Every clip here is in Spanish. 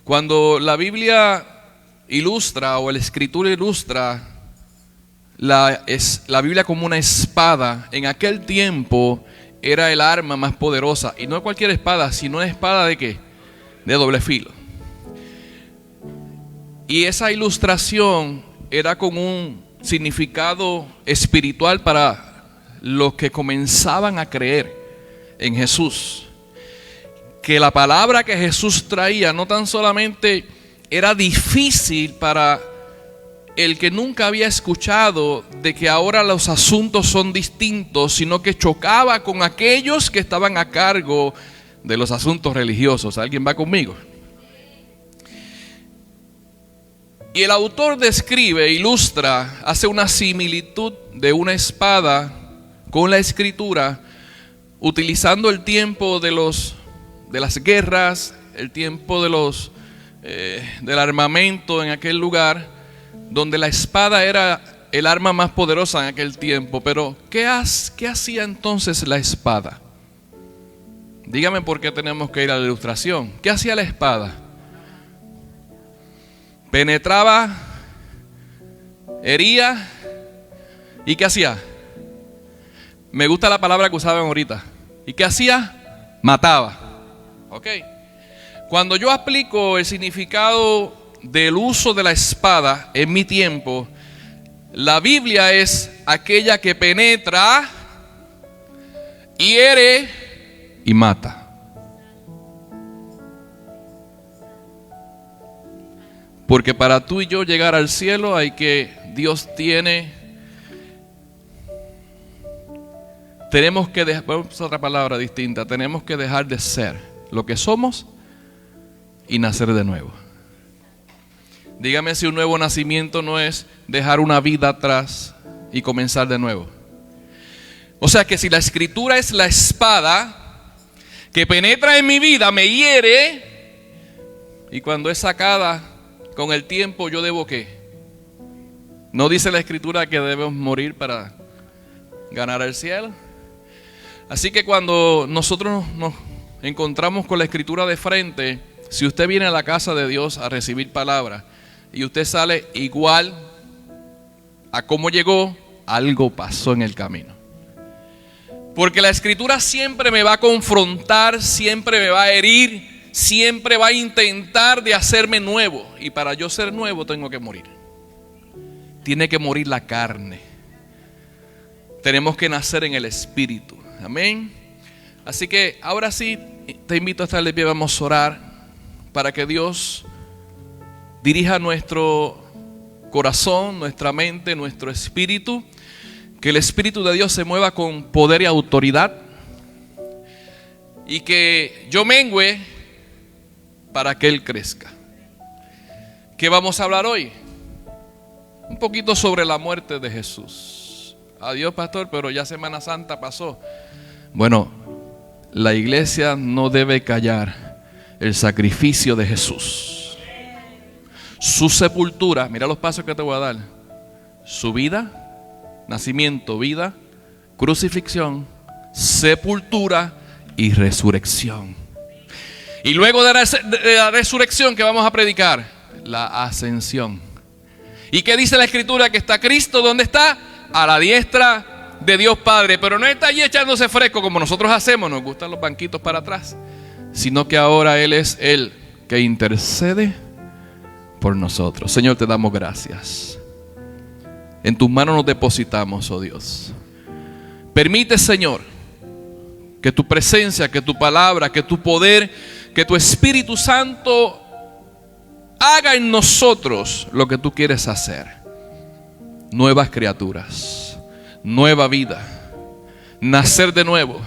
Cuando la Biblia ilustra o la Escritura ilustra la Biblia como una espada, en aquel tiempo era el arma más poderosa. Y no cualquier espada, sino una espada ¿de qué? De doble filo. Y esa ilustración era con un significado espiritual para los que comenzaban a creer en Jesús. Que la palabra que Jesús traía no tan solamente era difícil para el que nunca había escuchado de que ahora los asuntos son distintos, sino que chocaba con aquellos que estaban a cargo de los asuntos religiosos. ¿Alguien va conmigo? Y el autor describe, ilustra, hace una similitud de una espada con la Escritura, utilizando el tiempo de las guerras, el tiempo del armamento en aquel lugar, donde la espada era el arma más poderosa en aquel tiempo. Pero ¿qué hacía entonces la espada? Dígame por qué tenemos que ir a la ilustración. ¿Qué hacía la espada? Penetraba, hería, ¿y qué hacía? Me gusta la palabra que usaban ahorita. ¿Y qué hacía? Mataba. Ok. Cuando yo aplico el significado del uso de la espada en mi tiempo, la Biblia es aquella que penetra, hiere y mata. Porque para tú y yo llegar al cielo tenemos que dejar, vamos a usar otra palabra distinta, tenemos que dejar de ser lo que somos y nacer de nuevo. Dígame si un nuevo nacimiento no es dejar una vida atrás y comenzar de nuevo. O sea que si la Escritura es la espada que penetra en mi vida, me hiere, y cuando es sacada con el tiempo, yo debo ¿qué? ¿No dice la Escritura que debemos morir para ganar el cielo? Así que cuando nosotros nos encontramos con la Escritura de frente, si usted viene a la casa de Dios a recibir palabra y usted sale igual a cómo llegó, algo pasó en el camino. Porque la Escritura siempre me va a confrontar, siempre me va a herir, siempre va a intentar de hacerme nuevo. Y para yo ser nuevo tengo que morir. Tiene que morir la carne. Tenemos que nacer en el Espíritu. Amén. Así que ahora sí te invito a estar de pie. Vamos a orar para que Dios dirija nuestro corazón, nuestra mente, nuestro espíritu. Que el Espíritu de Dios se mueva con poder y autoridad. Y que yo mengüe para que Él crezca. ¿Qué vamos a hablar hoy? Un poquito sobre la muerte de Jesús. Adiós, pastor, pero ya Semana Santa pasó. Bueno, la iglesia no debe callar el sacrificio de Jesús. Su sepultura, mira los pasos que te voy a dar. Su vida, nacimiento, vida, crucifixión, sepultura y resurrección. Y luego de la resurrección, ¿qué vamos a predicar? La ascensión. ¿Y qué dice la Escritura? Que está Cristo, ¿dónde está? A la diestra de Dios Padre. Pero no está allí echándose fresco como nosotros hacemos, nos gustan los banquitos para atrás, sino que ahora Él es el que intercede por nosotros. Señor, te damos gracias. En tus manos nos depositamos, oh Dios. Permite, Señor, que tu presencia, que tu palabra, que tu poder, que tu Espíritu Santo haga en nosotros lo que tú quieres hacer. Nuevas criaturas, nueva vida, nacer de nuevo.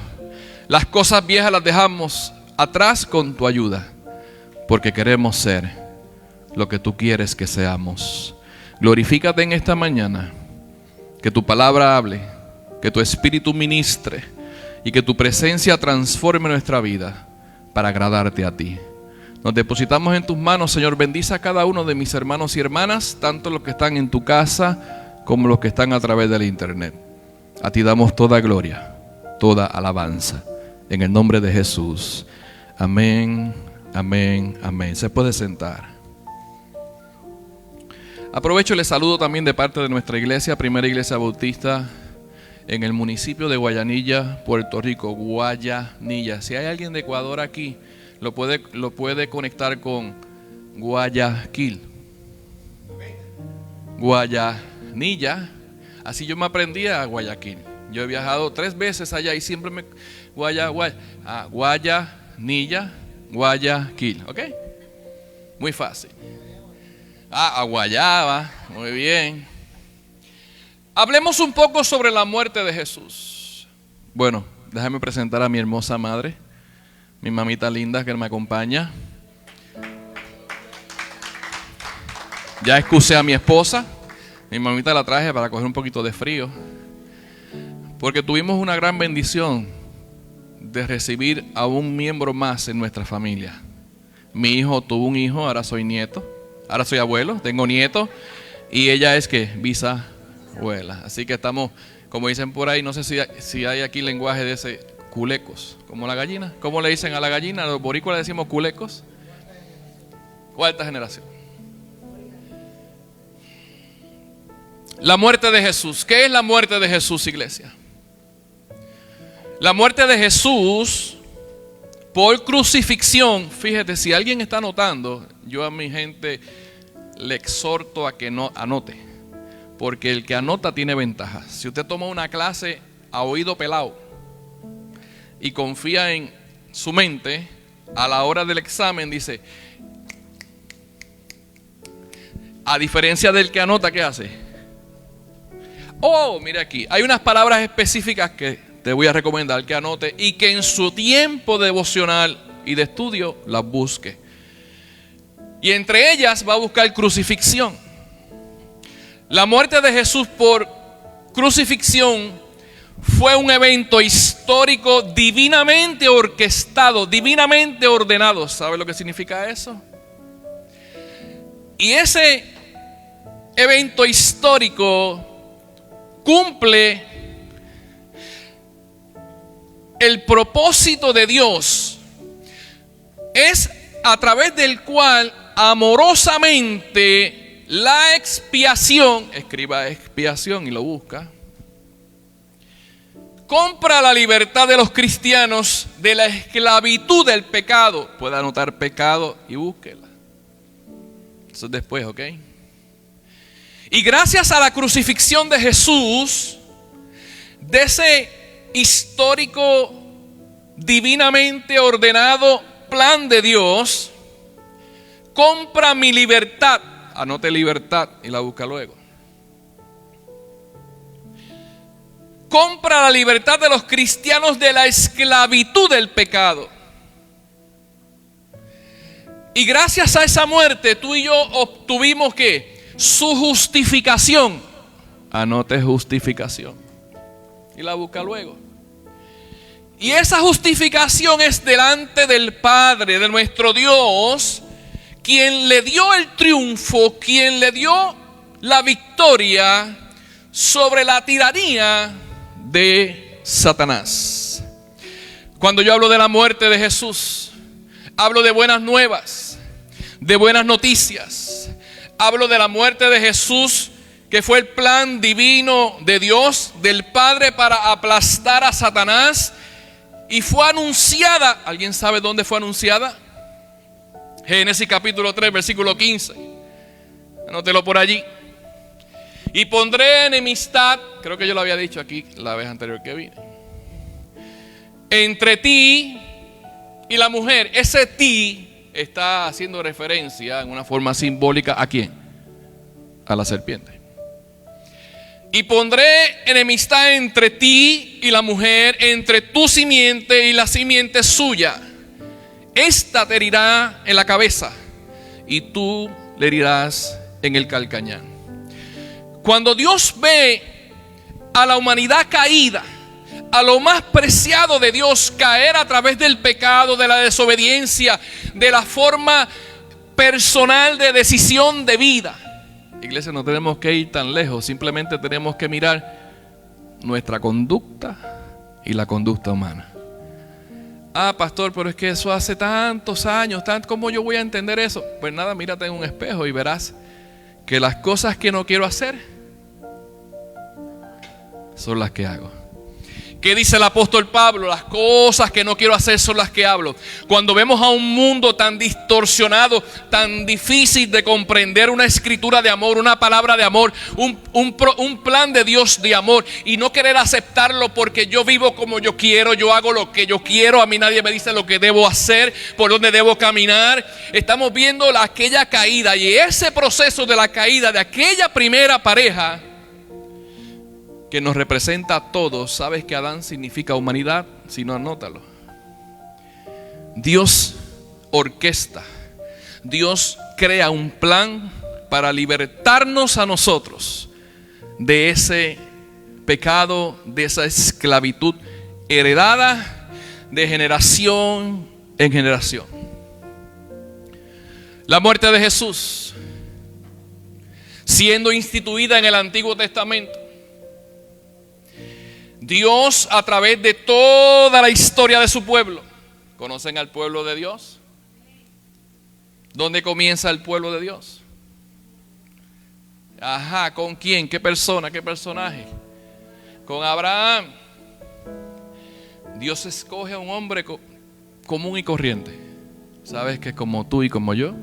Las cosas viejas las dejamos atrás con tu ayuda, porque queremos ser lo que tú quieres que seamos. Glorifícate en esta mañana, que tu palabra hable, que tu Espíritu ministre y que tu presencia transforme nuestra vida para agradarte a ti. Nos depositamos en tus manos, Señor. Bendice a cada uno de mis hermanos y hermanas, tanto los que están en tu casa como los que están a través del internet. A ti damos toda gloria, toda alabanza, en el nombre de Jesús. Amén, Amén, amén. Se puede sentar. Aprovecho y les saludo también de parte de nuestra iglesia, Primera Iglesia Bautista, en el municipio de Guayanilla, Puerto Rico. Guayanilla. Si hay alguien de Ecuador aquí, lo puede conectar con Guayaquil. Guayanilla. Así yo me aprendí a Guayaquil. Yo he viajado 3 veces allá y siempre me... Guayanilla, Guayaquil. ¿Ok? Muy fácil. A Guayaba. Muy bien. Hablemos un poco sobre la muerte de Jesús. Bueno, déjame presentar a mi hermosa madre, mi mamita linda que me acompaña. Ya excusé a mi esposa. Mi mamita la traje para coger un poquito de frío, porque tuvimos una gran bendición de recibir a un miembro más en nuestra familia. Mi hijo tuvo un hijo, ahora soy nieto, ahora soy abuelo, tengo nieto, y ella es que bisabuela. Así que estamos, como dicen por ahí, no sé si hay aquí lenguaje de ese, culecos, como la gallina. ¿Cómo le dicen a la gallina? Los boricuas le decimos culecos. Cuarta generación. La muerte de Jesús. ¿Qué es la muerte de Jesús, iglesia? La muerte de Jesús por crucifixión. Fíjate, si alguien está anotando, yo a mi gente le exhorto a que no anote, porque el que anota tiene ventaja. Si usted toma una clase a oído pelado y confía en su mente, a la hora del examen dice, a diferencia del que anota, ¿qué hace? Oh, mira aquí, hay unas palabras específicas que te voy a recomendar que anote y que en su tiempo devocional y de estudio las busque. Y entre ellas va a buscar crucifixión. La muerte de Jesús por crucifixión fue un evento histórico divinamente orquestado, divinamente ordenado. ¿Sabe lo que significa eso? Y ese evento histórico cumple el propósito de Dios, es a través del cual amorosamente la expiación, escriba expiación y lo busca, compra la libertad de los cristianos de la esclavitud del pecado. Puede anotar pecado y búsquela. Eso es después, ¿ok? Y gracias a la crucifixión de Jesús, de ese histórico, divinamente ordenado plan de Dios, compra mi libertad. Anote libertad y la busca luego. Compra la libertad de los cristianos de la esclavitud del pecado. Y gracias a esa muerte, tú y yo obtuvimos ¿qué? Su justificación. Anote justificación y la busca luego. Y esa justificación es delante del Padre, de nuestro Dios, quien le dio el triunfo, quien le dio la victoria sobre la tiranía de Satanás. Cuando yo hablo de la muerte de Jesús, hablo de buenas nuevas, de buenas noticias. Hablo de la muerte de Jesús, que fue el plan divino de Dios, del Padre, para aplastar a Satanás. Y fue anunciada. ¿Alguien sabe dónde fue anunciada? Génesis capítulo 3, versículo 15. Anótelo por allí. Y pondré enemistad, creo que yo lo había dicho aquí la vez anterior que vine, entre ti y la mujer. Ese ti está haciendo referencia en una forma simbólica ¿a quién? A la serpiente. Y pondré enemistad entre ti y la mujer, entre tu simiente y la simiente suya. Esta te herirá en la cabeza y tú le herirás en el calcañar. Cuando Dios ve a la humanidad caída, a lo más preciado de Dios caer a través del pecado, de la desobediencia, de la forma personal de decisión de vida. Iglesia, no tenemos que ir tan lejos, simplemente tenemos que mirar nuestra conducta y la conducta humana. Ah, pastor, pero es que eso hace tantos años, ¿cómo yo voy a entender eso? Pues nada, mírate en un espejo y verás que las cosas que no quiero hacer son las que hago. ¿Qué dice el apóstol Pablo? Las cosas que no quiero hacer son las que hablo. Cuando vemos a un mundo tan distorsionado, tan difícil de comprender una escritura de amor, una palabra de amor, un plan de Dios de amor, y no querer aceptarlo porque yo vivo como yo quiero, yo hago lo que yo quiero, a mí nadie me dice lo que debo hacer, por dónde debo caminar. Estamos viendo aquella caída, y ese proceso de la caída de aquella primera pareja que nos representa a todos. ¿Sabes que Adán significa humanidad? Si no, anótalo. Dios orquesta, Dios crea un plan para libertarnos a nosotros de ese pecado, de esa esclavitud heredada de generación en generación. La muerte de Jesús, siendo instituida en el Antiguo Testamento, Dios, a través de toda la historia de su pueblo. ¿Conocen al pueblo de Dios? ¿Dónde comienza el pueblo de Dios? Ajá, ¿con quién? ¿Qué persona? ¿Qué personaje? Con Abraham. Dios escoge a un hombre común y corriente. ¿Sabes que es como tú y como yo?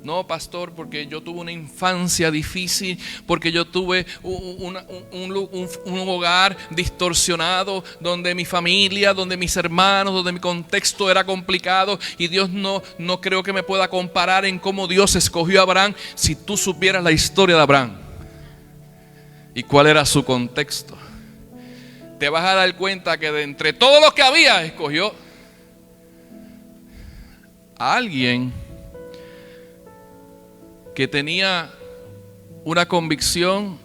No, pastor, porque yo tuve una infancia difícil, porque yo tuve un hogar distorsionado, donde mi familia, donde mis hermanos, donde mi contexto era complicado, y Dios no creo que me pueda comparar en cómo Dios escogió a Abraham. Si tú supieras la historia de Abraham y cuál era su contexto, te vas a dar cuenta que de entre todos los que había, escogió a alguien que tenía una convicción,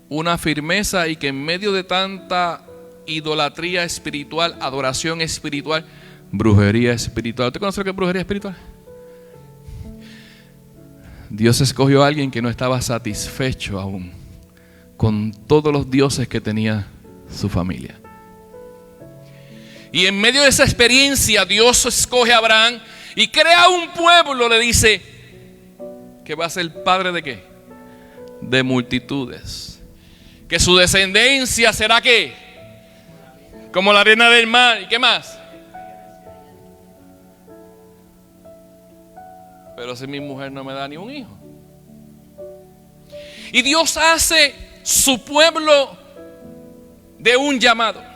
una firmeza, y que en medio de tanta idolatría espiritual, adoración espiritual, brujería espiritual. ¿Usted conoce lo que es brujería espiritual? Dios escogió a alguien que no estaba satisfecho aún con todos los dioses que tenía su familia. Y en medio de esa experiencia, Dios escoge a Abraham y crea un pueblo. Le dice que va a ser padre de ¿qué? De multitudes. Que su descendencia será ¿qué? Como la arena del mar. ¿Y qué más? Pero si mi mujer no me da ni un hijo. Y Dios hace su pueblo de un llamado.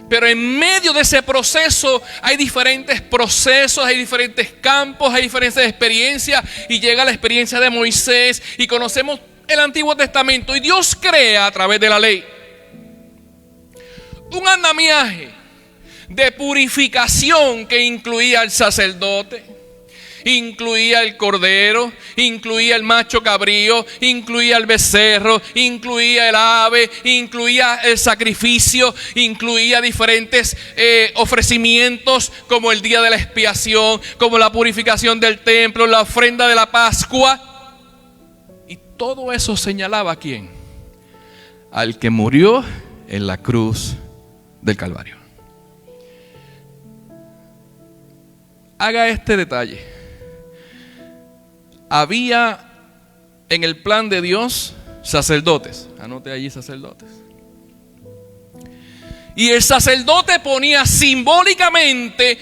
Pero en medio de ese proceso hay diferentes procesos, hay diferentes campos, hay diferentes experiencias. Y llega la experiencia de Moisés y conocemos el Antiguo Testamento. Y Dios crea a través de la ley un andamiaje de purificación que incluía al sacerdote, incluía el cordero, incluía el macho cabrío, incluía el becerro, incluía el ave, incluía el sacrificio, incluía diferentes ofrecimientos, como el día de la expiación, como la purificación del templo, la ofrenda de la Pascua. Y todo eso señalaba ¿a quién? Al que murió en la cruz del Calvario. Haga este detalle. Había en el plan de Dios sacerdotes. Anote allí sacerdotes. Y el sacerdote ponía simbólicamente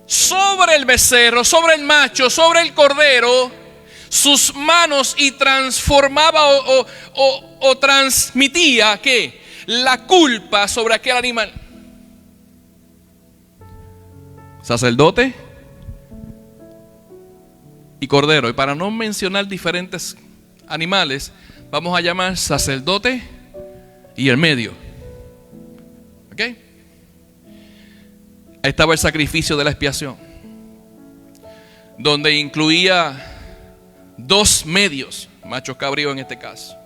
sobre el becerro, sobre el macho, sobre el cordero, sus manos, y transformaba o transmitía ¿qué? La culpa sobre aquel animal. Sacerdote y cordero. Y para no mencionar diferentes animales, vamos a llamar sacerdote y el medio. ¿Ok? Ahí estaba el sacrificio de la expiación, donde incluía dos medios, machos cabríos en este caso.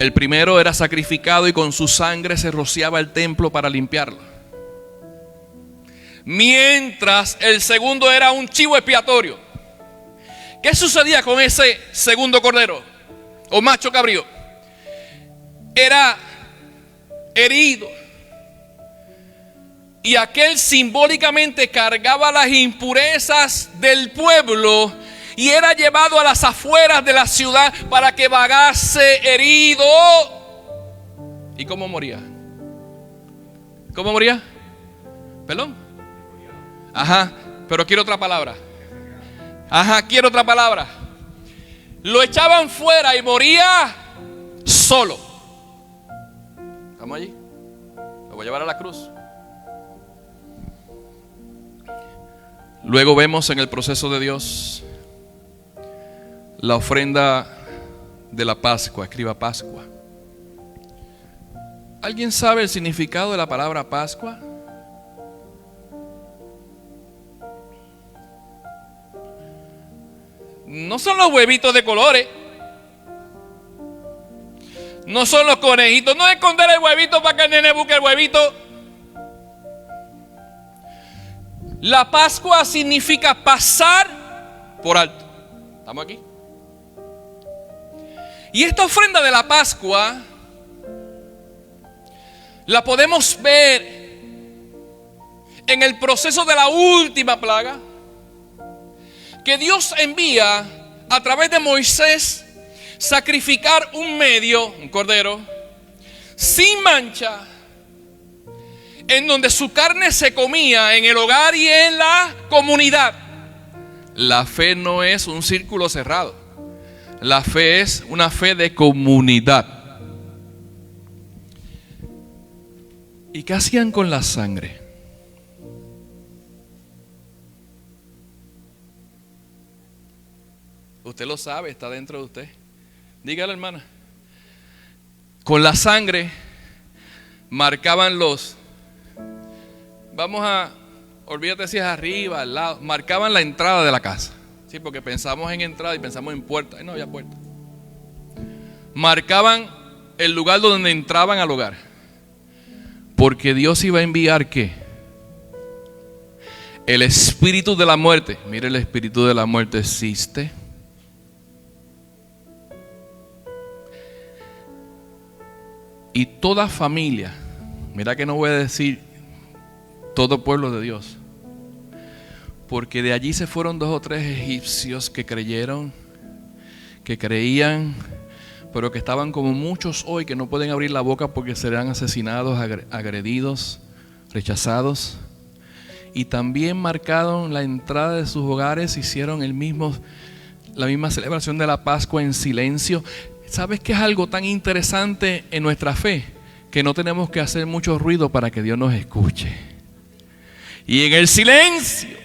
El primero era sacrificado y con su sangre se rociaba el templo para limpiarlo. Mientras el segundo era un chivo expiatorio. ¿Qué sucedía con ese segundo cordero o macho cabrío? Era herido, y aquel simbólicamente cargaba las impurezas del pueblo y era llevado a las afueras de la ciudad para que vagase herido. ¿Y cómo moría? ¿Cómo moría? ¿Perdón? Ajá, pero quiero otra palabra. Ajá, quiero otra palabra. Lo echaban fuera y moría solo. ¿Estamos allí? Lo voy a llevar a la cruz. Luego vemos en el proceso de Dios la ofrenda de la Pascua. Escriba Pascua. ¿Alguien sabe el significado de la palabra Pascua? No son los huevitos de colores. No son los conejitos. No es esconder el huevito para que el nene busque el huevito. La Pascua significa pasar por alto. ¿Estamos aquí? Y esta ofrenda de la Pascua la podemos ver en el proceso de la última plaga, que Dios envía a través de Moisés sacrificar un medio, un cordero, sin mancha, en donde su carne se comía en el hogar y en la comunidad. La fe no es un círculo cerrado. La fe es una fe de comunidad. ¿Y qué hacían con la sangre? Usted lo sabe, está dentro de usted. Dígale, hermana. Con la sangre marcaban olvídate si es arriba, al lado, marcaban la entrada de la casa. Sí, porque pensamos en entrada y pensamos en puerta. No había puerta. Marcaban el lugar donde entraban al hogar. Porque Dios iba a enviar ¿qué? El espíritu de la muerte. Mire, el espíritu de la muerte existe. Y toda familia, mira que no voy a decir todo pueblo de Dios, porque de allí se fueron 2 o 3 egipcios que creían, pero que estaban como muchos hoy que no pueden abrir la boca porque serán asesinados, agredidos, rechazados. Y también marcaron la entrada de sus hogares, hicieron la misma celebración de la Pascua en silencio. ¿Sabes qué es algo tan interesante en nuestra fe? Que no tenemos que hacer mucho ruido para que Dios nos escuche. Y en el silencio,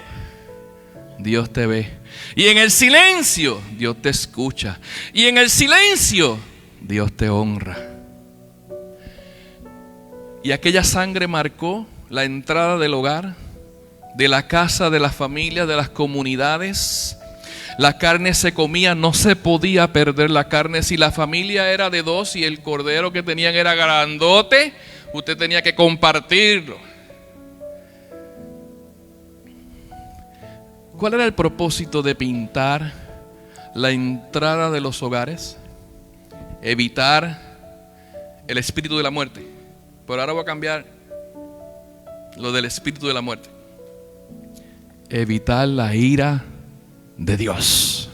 Dios te ve. Y en el silencio, Dios te escucha. Y en el silencio, Dios te honra. Y aquella sangre marcó la entrada del hogar, de la casa, de la familia, de las comunidades. La carne se comía, no se podía perder la carne. Si la familia era de 2 y el cordero que tenían era grandote, usted tenía que compartirlo. ¿Cuál era el propósito de pintar la entrada de los hogares? Evitar el espíritu de la muerte. Pero ahora voy a cambiar lo del espíritu de la muerte. Evitar la ira de Dios.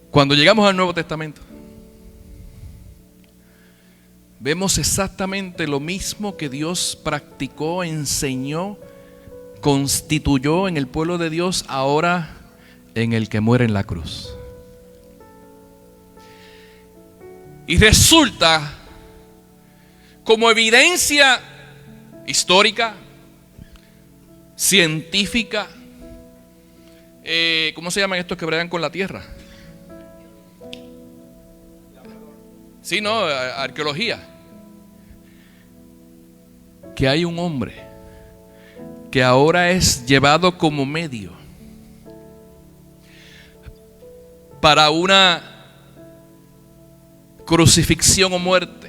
Cuando llegamos al Nuevo Testamento, vemos exactamente lo mismo que Dios practicó, enseñó, constituyó en el pueblo de Dios, ahora en el que muere en la cruz. Y resulta como evidencia histórica, científica, ¿cómo se llaman estos que bregan con la tierra? Sí, no, arqueología. Que hay un hombre que ahora es llevado como medio para una crucifixión o muerte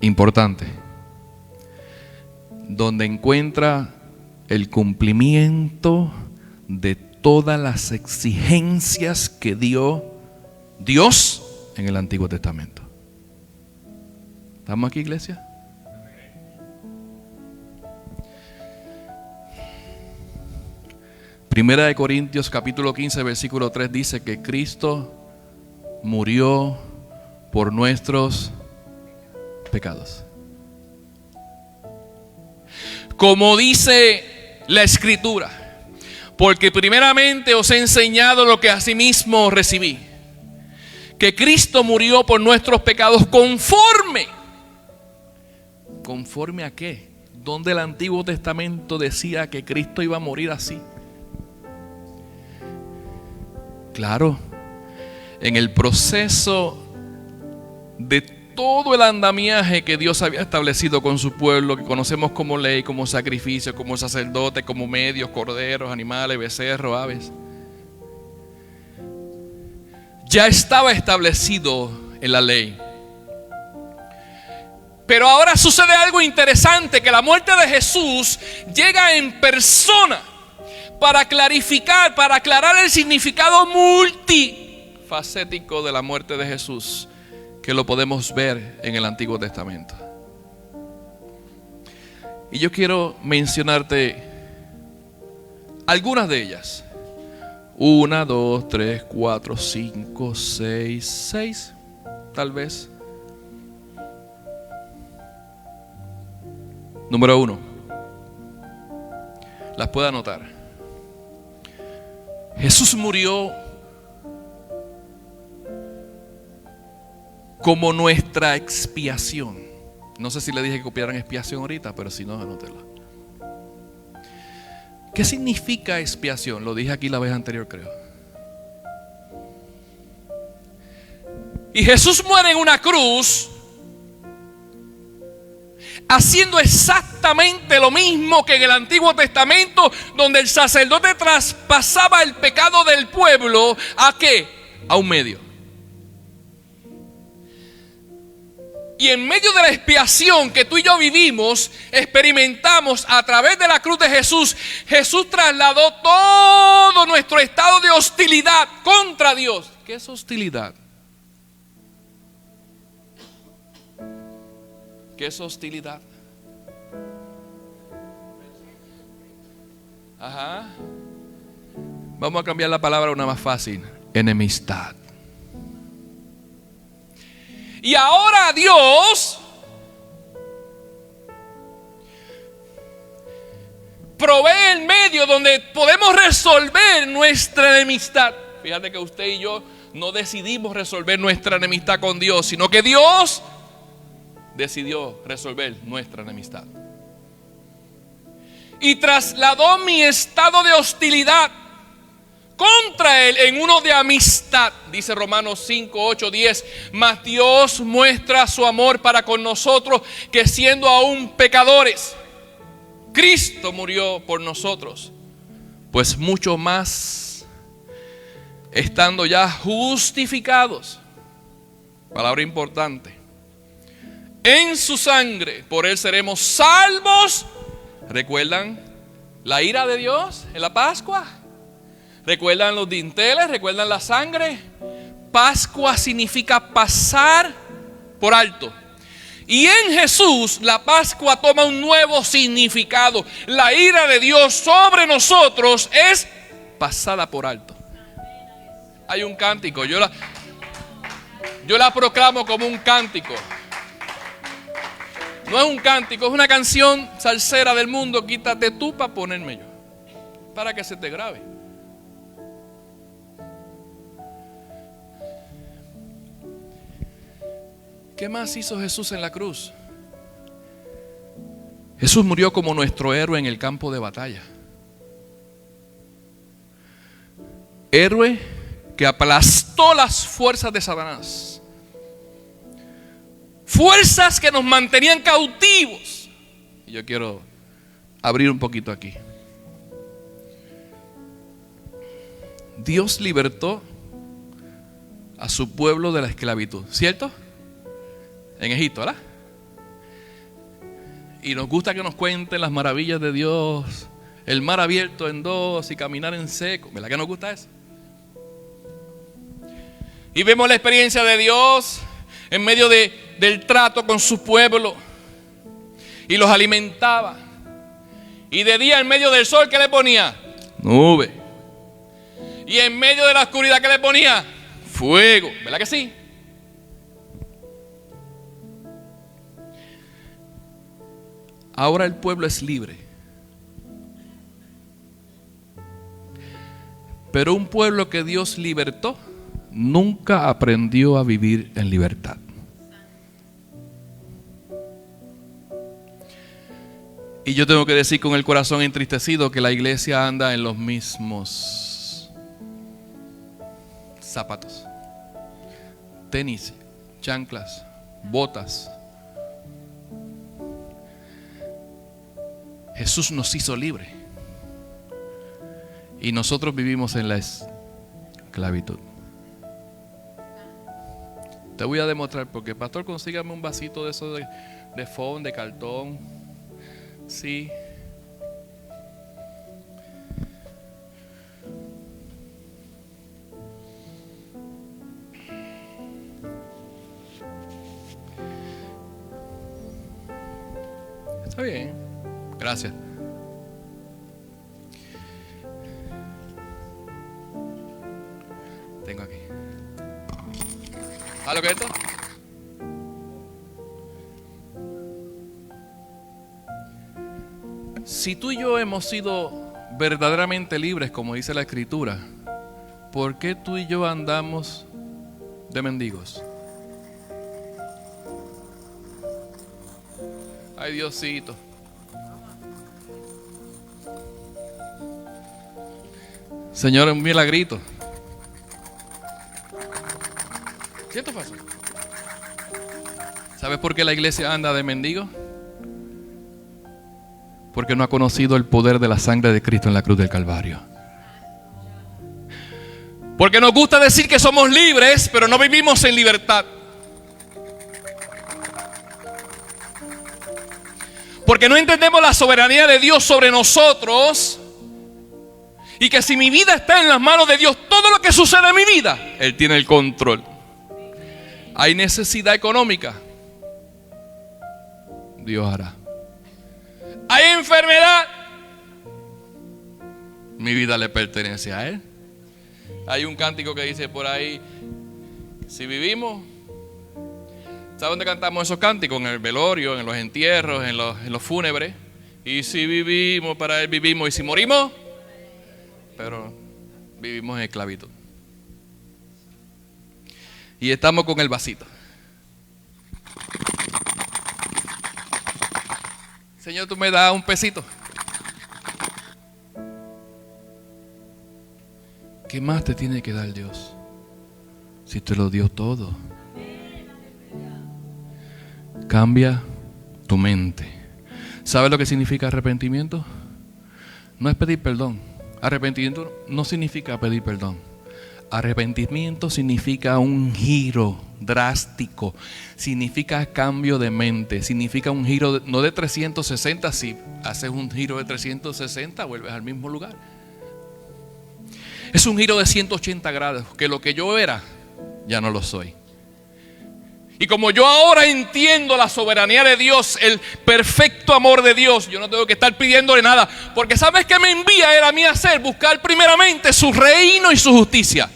importante, donde encuentra el cumplimiento de todas las exigencias que dio Dios en el Antiguo Testamento. ¿Estamos aquí, iglesia? Primera de Corintios capítulo 15 versículo 3 dice que Cristo murió por nuestros pecados. Como dice la Escritura, porque primeramente os he enseñado lo que asimismo recibí, que Cristo murió por nuestros pecados ¿conforme a qué? ¿Dónde el Antiguo Testamento decía que Cristo iba a morir así? Claro, en el proceso de todo el andamiaje que Dios había establecido con su pueblo, que conocemos como ley, como sacrificio, como sacerdote, como medios, corderos, animales, becerros, aves, ya estaba establecido en la ley. Pero ahora sucede algo interesante, que la muerte de Jesús llega en persona para clarificar, para aclarar el significado multifacético de la muerte de Jesús, que lo podemos ver en el Antiguo Testamento. Y yo quiero mencionarte algunas de ellas. 1, 2, 3, 4, 5, 6, tal vez. Número 1. Las puede anotar. Jesús murió como nuestra expiación. No sé si le dije que copiaran expiación ahorita, pero si no, anótela. ¿Qué significa expiación? Lo dije aquí la vez anterior, creo. Y Jesús muere en una cruz haciendo exactamente lo mismo que en el Antiguo Testamento, donde el sacerdote traspasaba el pecado del pueblo. ¿A qué? A un medio. Y en medio de la expiación que tú y yo vivimos, experimentamos a través de la cruz de Jesús, Jesús trasladó todo nuestro estado de hostilidad contra Dios. ¿Qué es hostilidad? ¿Qué es hostilidad? Ajá. Vamos a cambiar la palabra a una más fácil. Enemistad. Y ahora Dios provee el medio donde podemos resolver nuestra enemistad. Fíjate que usted y yo no decidimos resolver nuestra enemistad con Dios, sino que Dios decidió resolver nuestra enemistad. Y trasladó mi estado de hostilidad contra Él en uno de amistad. Dice Romanos 5, 8, 10. Mas Dios muestra su amor para con nosotros, que siendo aún pecadores, Cristo murió por nosotros. Pues mucho más, estando ya justificados, palabra importante, en su sangre, por Él seremos salvos. ¿Recuerdan la ira de Dios en la Pascua? ¿Recuerdan los dinteles? ¿Recuerdan la sangre? Pascua significa pasar por alto. Y en Jesús la Pascua toma un nuevo significado. La ira de Dios sobre nosotros es pasada por alto. Hay un cántico, yo la proclamo como un cántico. No es un cántico, es una canción salsera del mundo. Quítate tú para ponerme yo, para que se te grabe. ¿Qué más hizo Jesús en la cruz? Jesús murió como nuestro héroe en el campo de batalla. Héroe que aplastó las fuerzas de Satanás. Fuerzas que nos mantenían cautivos. Y yo quiero abrir un poquito aquí. Dios libertó a su pueblo de la esclavitud, ¿cierto? En Egipto, ¿verdad? Y nos gusta que nos cuenten las maravillas de Dios el mar abierto en dos y caminar en seco. ¿Verdad que nos gusta eso? Y vemos la experiencia de Dios en medio del trato con su pueblo. Y los alimentaba. Y de día en medio del sol, ¿qué le ponía? Nube. Y en medio de la oscuridad, ¿qué le ponía? Fuego. ¿Verdad que sí? Ahora el pueblo es libre. Pero un pueblo que Dios libertó nunca aprendió a vivir en libertad. Y yo tengo que decir con el corazón entristecido que la iglesia anda en los mismos zapatos, tenis, chanclas, botas. Jesús nos hizo libre y nosotros vivimos en la esclavitud. Te voy a demostrar porque, pastor, consígame un vasito de eso de foam, de cartón. Sí. Está bien. Gracias. Tengo aquí. ¿Sabes lo que es esto? Si tú y yo hemos sido verdaderamente libres, como dice la Escritura, ¿por qué tú y yo andamos de mendigos? Ay, Diosito. Señor, un milagrito. ¿Cierto o falso? ¿Sabes por qué la iglesia anda de mendigo? Porque no ha conocido el poder de la sangre de Cristo en la cruz del Calvario. Porque nos gusta decir que somos libres, pero no vivimos en libertad. Porque no entendemos la soberanía de Dios sobre nosotros. Y que si mi vida está en las manos de Dios, todo lo que sucede en mi vida, Él tiene el control. Hay necesidad económica, Dios hará. Hay enfermedad, mi vida le pertenece a Él. Hay un cántico que dice por ahí, si vivimos, ¿sabe dónde cantamos esos cánticos? En el velorio, en los entierros, en los fúnebres. Y si vivimos, para Él vivimos. Y si morimos, pero vivimos en esclavitud. Y estamos con el vasito. Señor, tú me das un pesito. ¿Qué más te tiene que dar Dios? Si te lo dio todo. Cambia tu mente. ¿Sabes lo que significa arrepentimiento? No es pedir perdón. Arrepentimiento no significa pedir perdón. Arrepentimiento significa un giro drástico, significa cambio de mente, significa un giro no de 360, si haces un giro de 360 vuelves al mismo lugar. Es un giro de 180 grados, que lo que yo era ya no lo soy. Y como yo ahora entiendo la soberanía de Dios, el perfecto amor de Dios, yo no tengo que estar pidiéndole nada, porque ¿sabes qué me envía Él a mí a hacer? Buscar primeramente su reino y su justicia.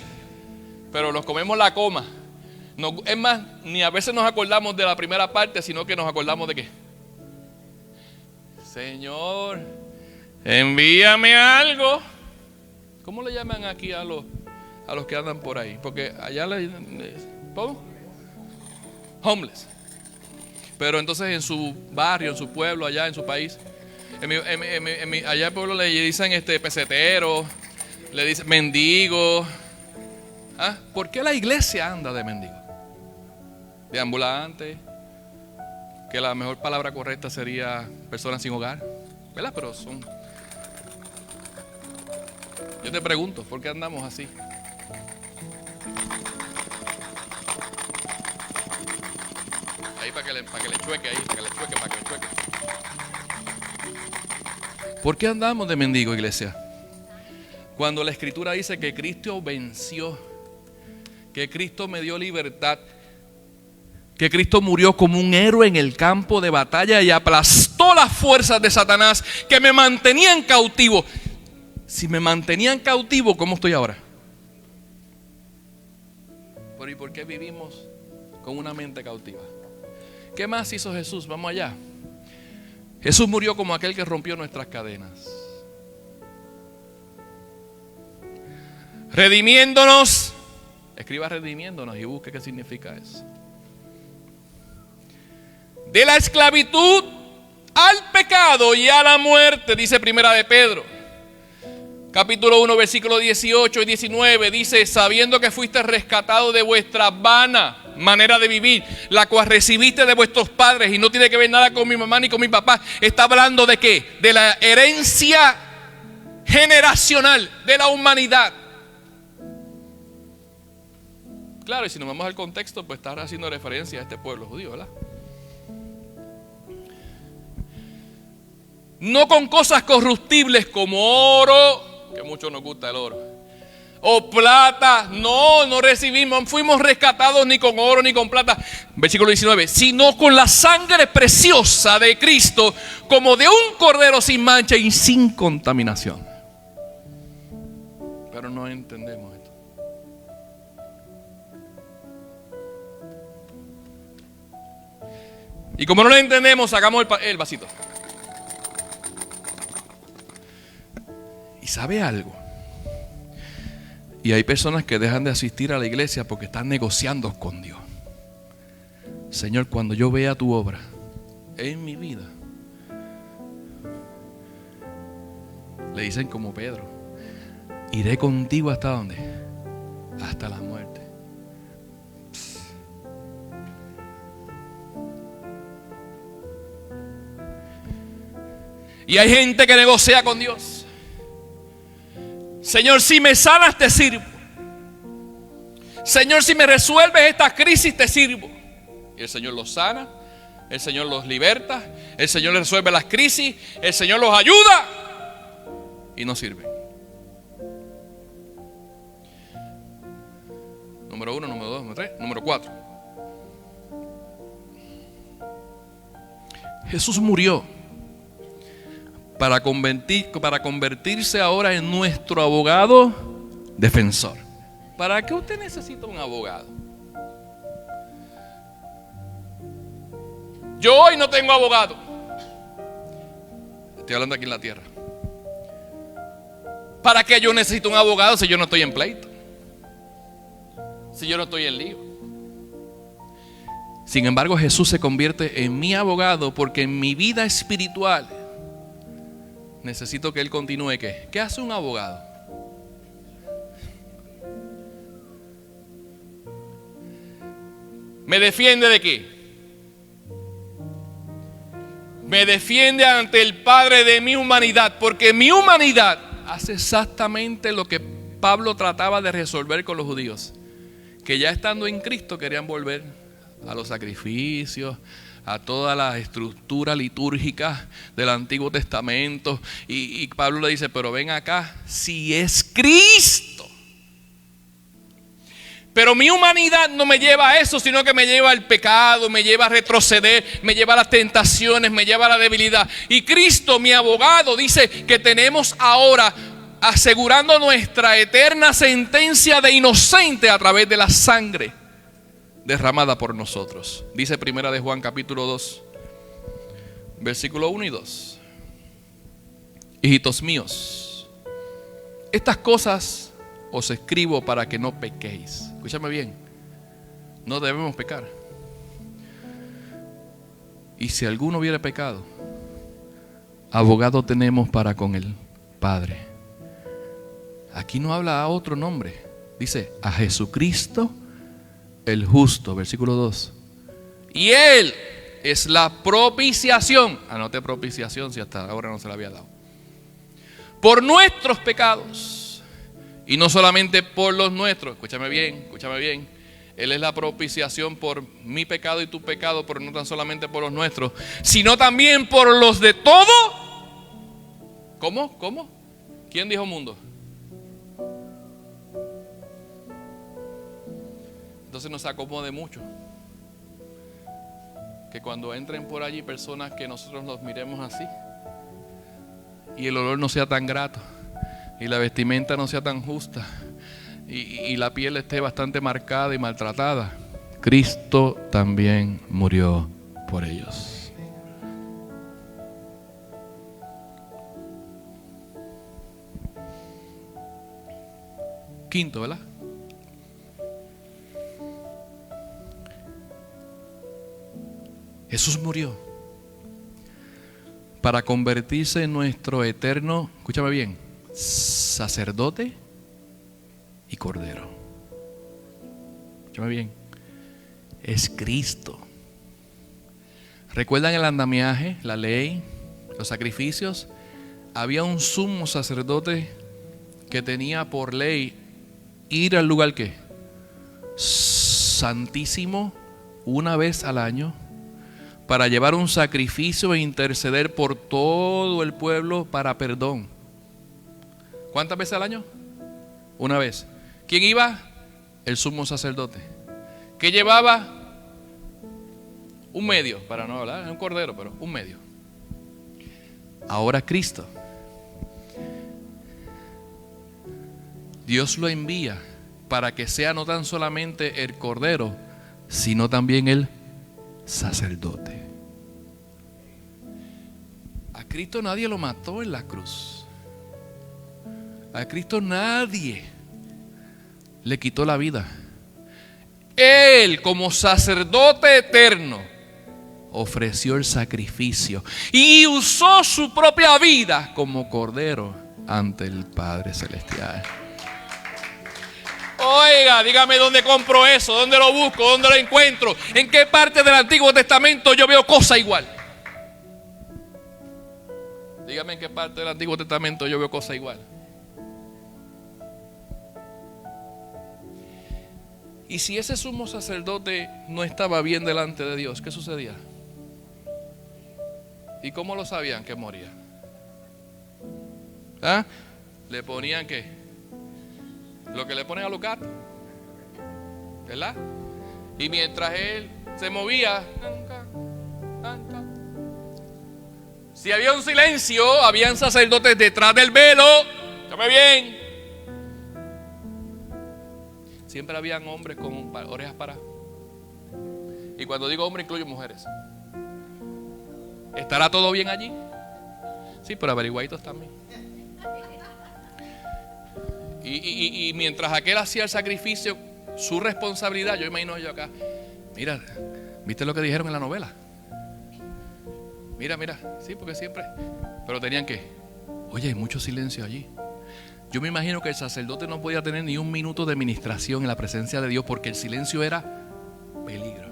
Pero nos comemos la coma. No, es más, ni a veces nos acordamos de la primera parte, sino que nos acordamos de qué. Señor, envíame algo. ¿Cómo le llaman aquí a los que andan por ahí? Porque allá ¿cómo? Homeless. Pero entonces en su barrio, en su pueblo, allá en su país, allá en el pueblo le dicen pesetero, le dicen mendigo. ¿Ah? ¿Por qué la iglesia anda de mendigo? De ambulante. Que la mejor palabra correcta sería personas sin hogar, ¿verdad? Pero son. Yo te pregunto, ¿por qué andamos así? Ahí para que le chueque ahí, para que le chueque. ¿Por qué andamos de mendigo, iglesia? Cuando la Escritura dice que Cristo venció, que Cristo me dio libertad, que Cristo murió como un héroe en el campo de batalla y aplastó las fuerzas de Satanás que me mantenían cautivo. Si me mantenían cautivo, ¿cómo estoy ahora? Pero ¿y por qué vivimos con una mente cautiva? ¿Qué más hizo Jesús? Vamos allá. Jesús murió como aquel que rompió nuestras cadenas, redimiéndonos. Escriba redimiéndonos y busque qué significa eso. De la esclavitud al pecado y a la muerte, dice Primera de Pedro, capítulo 1, versículos 18 y 19, dice: sabiendo que fuiste rescatado de vuestra vana manera de vivir, la cual recibiste de vuestros padres, y no tiene que ver nada con mi mamá ni con mi papá. Está hablando de ¿qué? De la herencia generacional de la humanidad. Claro, y si nos vamos al contexto, pues está haciendo referencia a este pueblo judío, ¿verdad? No con cosas corruptibles como oro, que mucho nos gusta el oro, o plata. No recibimos, fuimos rescatados ni con oro ni con plata. Versículo 19, sino con la sangre preciosa de Cristo, como de un cordero sin mancha y sin contaminación. Pero no entendemos esto. Y como no lo entendemos, sacamos el vasito. ¿Y sabe algo? Y hay personas que dejan de asistir a la iglesia porque están negociando con Dios. Señor, cuando yo vea tu obra en mi vida, le dicen como Pedro, iré contigo hasta ¿dónde? Hasta la muerte. Y hay gente que negocia con Dios. Señor, si me sanas te sirvo. Señor, si me resuelves esta crisis te sirvo. Y el Señor los sana, el Señor los liberta, el Señor les resuelve las crisis, el Señor los ayuda y no sirven. Número 1, número 2, número 3, número 4. Jesús murió para convertirse ahora en nuestro abogado defensor. ¿Para qué usted necesita un abogado? Yo hoy no tengo abogado. Estoy hablando aquí en la tierra. ¿Para qué yo necesito un abogado si yo no estoy en pleito? Si yo no estoy en lío. Sin embargo, Jesús se convierte en mi abogado porque en mi vida espiritual necesito que Él continúe. ¿Qué hace un abogado? ¿Me defiende de qué? Me defiende ante el Padre de mi humanidad, porque mi humanidad hace exactamente lo que Pablo trataba de resolver con los judíos, que ya estando en Cristo querían volver a los sacrificios, a toda la estructura litúrgica del Antiguo Testamento. Y Pablo le dice, pero ven acá, si es Cristo. Pero mi humanidad no me lleva a eso, sino que me lleva al pecado, me lleva a retroceder, me lleva a las tentaciones, me lleva a la debilidad. Y Cristo, mi abogado, dice que tenemos ahora asegurando nuestra eterna sentencia de inocente a través de la sangre derramada por nosotros. Dice Primera de Juan capítulo 2, versículo 1 y 2. Hijitos míos, estas cosas os escribo para que no pequéis. Escúchame bien, no debemos pecar. Y si alguno hubiera pecado, abogado tenemos para con el Padre. Aquí no habla a otro nombre, dice a Jesucristo el justo, versículo 2. Y Él es la propiciación. Anote propiciación si hasta ahora no se la había dado. Por nuestros pecados. Y no solamente por los nuestros. Escúchame bien, escúchame bien. Él es la propiciación por mi pecado y tu pecado, pero no tan solamente por los nuestros, sino también por los de todo ¿Cómo? ¿Cómo? ¿Quién dijo mundo? Entonces no se acomode mucho. Que cuando entren por allí personas que nosotros los miremos así y el olor no sea tan grato y la vestimenta no sea tan justa y la piel esté bastante marcada y maltratada, Cristo también murió por ellos. Quinto, ¿verdad? Jesús murió para convertirse en nuestro eterno, escúchame bien, sacerdote y cordero. Escúchame bien, es Cristo. ¿Recuerdan el andamiaje, la ley, los sacrificios? Había un sumo sacerdote que tenía por ley ir al lugar ¿qué? Santísimo una vez al año, para llevar un sacrificio e interceder por todo el pueblo para perdón. ¿Cuántas veces al año? Una vez. ¿Quién iba? El sumo sacerdote. ¿Qué llevaba? Un medio, para no hablar, un cordero, pero un medio. Ahora Cristo, Dios lo envía para que sea no tan solamente el cordero, sino también el sacerdote. A Cristo nadie lo mató en la cruz. A Cristo nadie le quitó la vida. Él, como sacerdote eterno, ofreció el sacrificio y usó su propia vida como cordero ante el Padre Celestial. Oiga, dígame dónde compro eso, dónde lo busco, dónde lo encuentro, en qué parte del Antiguo Testamento yo veo cosa igual. Dígame en qué parte del Antiguo Testamento yo veo cosa igual. Y si ese sumo sacerdote no estaba bien delante de Dios, ¿qué sucedía? ¿Y cómo lo sabían que moría? ¿Ah? ¿Le ponían qué? Lo que le ponen a los gatos, ¿verdad? Y mientras él se movía, si había un silencio, habían sacerdotes detrás del velo. Escúchame bien. Siempre habían hombres con orejas paradas. Y cuando digo hombre, incluyo mujeres. ¿Estará todo bien allí? Sí, pero averiguaditos también. Y mientras aquel hacía el sacrificio, su responsabilidad, yo imagino yo acá, mira, ¿viste lo que dijeron en la novela? Mira, sí, porque siempre, pero tenían que, oye, hay mucho silencio allí. Yo me imagino que el sacerdote no podía tener ni un minuto de ministración en la presencia de Dios, porque el silencio era peligro.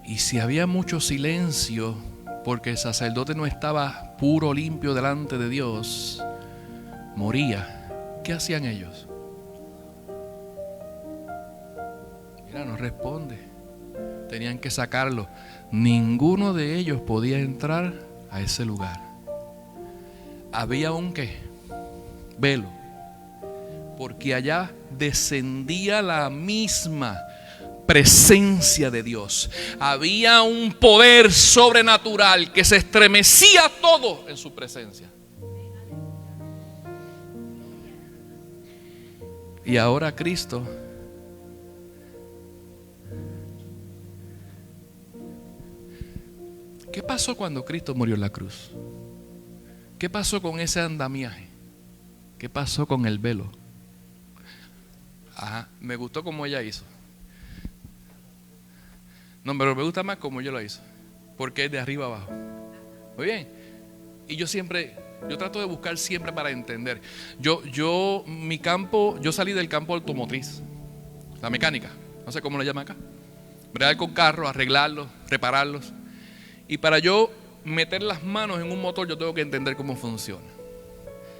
Y si había mucho silencio, porque el sacerdote no estaba puro, limpio delante de Dios, moría. ¿Qué hacían ellos? Mira, no responde. Tenían que sacarlo. Ninguno de ellos podía entrar a ese lugar. Había un ¿qué? Velo. Porque allá descendía la misma presencia de Dios. Había un poder sobrenatural que se estremecía todo en su presencia. Y ahora Cristo ¿qué pasó cuando Cristo murió en la cruz? ¿Qué pasó con ese andamiaje? ¿Qué pasó con el velo? Ajá, me gustó como ella hizo. No, pero me gusta más como yo lo hizo, porque es de arriba abajo. Muy bien. Y yo trato de buscar siempre para entender. Yo salí del campo automotriz, la mecánica, no sé cómo lo llaman acá. Bregar con carros, arreglarlos, repararlos. Y para yo meter las manos en un motor, yo tengo que entender cómo funciona.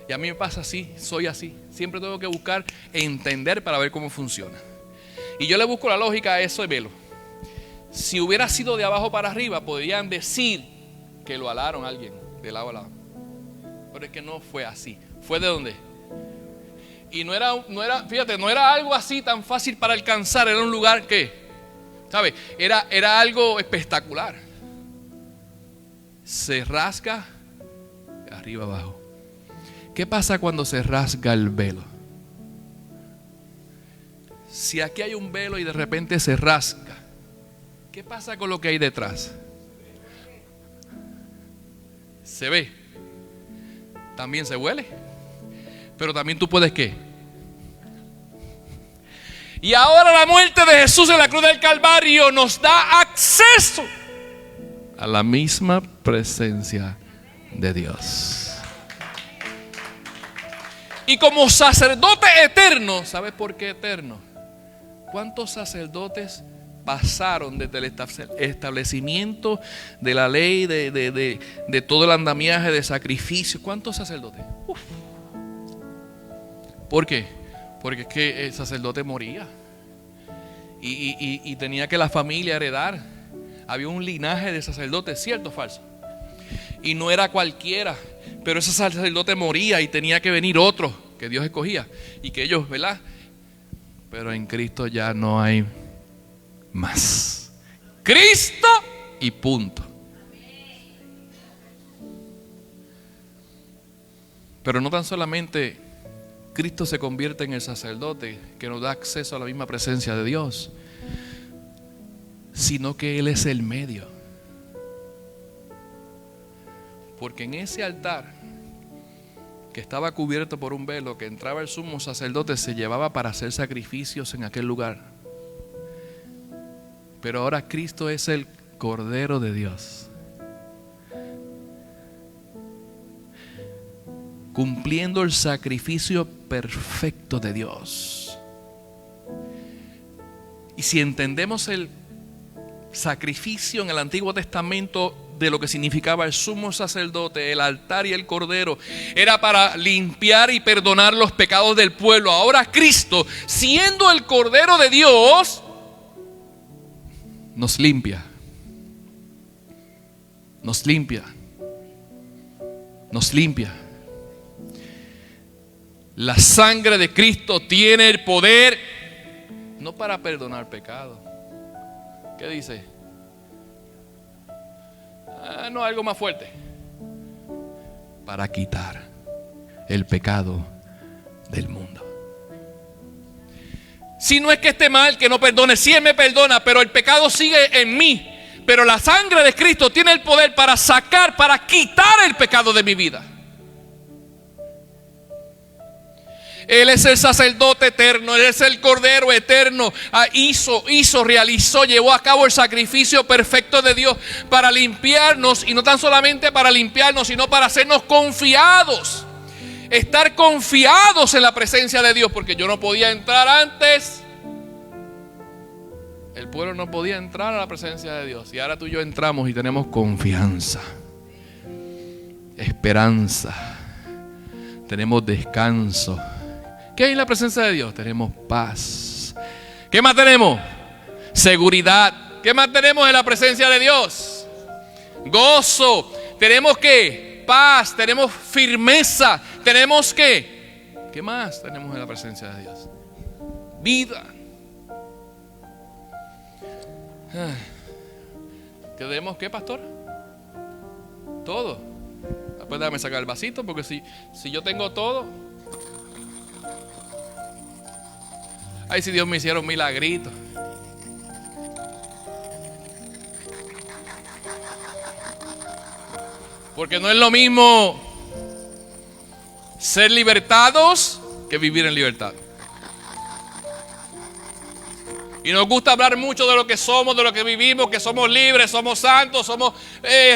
Y a mí me pasa así, soy así. Siempre tengo que buscar entender para ver cómo funciona. Y yo le busco la lógica a eso de velo. Si hubiera sido de abajo para arriba, podrían decir que lo alaron a alguien. de lado a lado. Pero es que no fue así. ¿Fue de dónde? Y no era, fíjate, no era algo así tan fácil para alcanzar. Era un lugar que, ¿sabe? Era algo espectacular. Se rasga de arriba abajo. ¿Qué pasa cuando se rasga el velo? Si aquí hay un velo y de repente se rasga, ¿qué pasa con lo que hay detrás? Se ve. También se huele. Pero también tú puedes ¿qué? Y ahora la muerte de Jesús en la cruz del Calvario nos da acceso a la misma presencia de Dios. Y como sacerdote eterno, ¿sabes por qué eterno? ¿Cuántos sacerdotes pasaron desde el establecimiento de la ley, de todo el andamiaje de sacrificio? ¿Cuántos sacerdotes? Uf. ¿Por qué? Porque es que el sacerdote moría y tenía que la familia heredar. Había un linaje de sacerdotes, ¿cierto o falso? Y no era cualquiera, pero ese sacerdote moría y tenía que venir otro que Dios escogía y que ellos, ¿verdad? Pero en Cristo ya no hay más. Cristo y punto. Pero no tan solamente Cristo se convierte en el sacerdote que nos da acceso a la misma presencia de Dios, sino que Él es el medio. Porque en ese altar que estaba cubierto por un velo, que entraba el sumo sacerdote, se llevaba para hacer sacrificios en aquel lugar. Pero ahora Cristo es el Cordero de Dios, cumpliendo el sacrificio perfecto de Dios. Y si entendemos el sacrificio en el Antiguo Testamento de lo que significaba el sumo sacerdote, el altar y el cordero, era para limpiar y perdonar los pecados del pueblo. Ahora Cristo, siendo el Cordero de Dios, nos limpia. Nos limpia. Nos limpia. La sangre de Cristo tiene el poder no para perdonar pecado. ¿Qué dice? No, algo más fuerte. Para quitar el pecado del mundo. Si no es que esté mal, que no perdone, si Él me perdona, pero el pecado sigue en mí. Pero la sangre de Cristo tiene el poder para sacar, para quitar el pecado de mi vida. Él es el sacerdote eterno, Él es el Cordero eterno. Realizó, llevó a cabo el sacrificio perfecto de Dios para limpiarnos. Y no tan solamente para limpiarnos, sino para hacernos confiados. Estar confiados en la presencia de Dios. Porque yo no podía entrar antes. El pueblo no podía entrar a la presencia de Dios. Y ahora tú y yo entramos y tenemos confianza, esperanza, tenemos descanso. ¿Qué hay en la presencia de Dios? Tenemos paz. ¿Qué más tenemos? Seguridad. ¿Qué más tenemos en la presencia de Dios? Gozo. ¿Tenemos qué? Paz. Tenemos firmeza. ¿Tenemos qué? ¿Qué más tenemos en la presencia de Dios? Vida. ¿Tenemos qué, pastor? Todo. Después déjame sacar el vasito, porque si yo tengo todo... Ay, si Dios me hiciera un milagrito. Porque no es lo mismo ser libertados que vivir en libertad. Y nos gusta hablar mucho de lo que somos, de lo que vivimos, que somos libres, somos santos, somos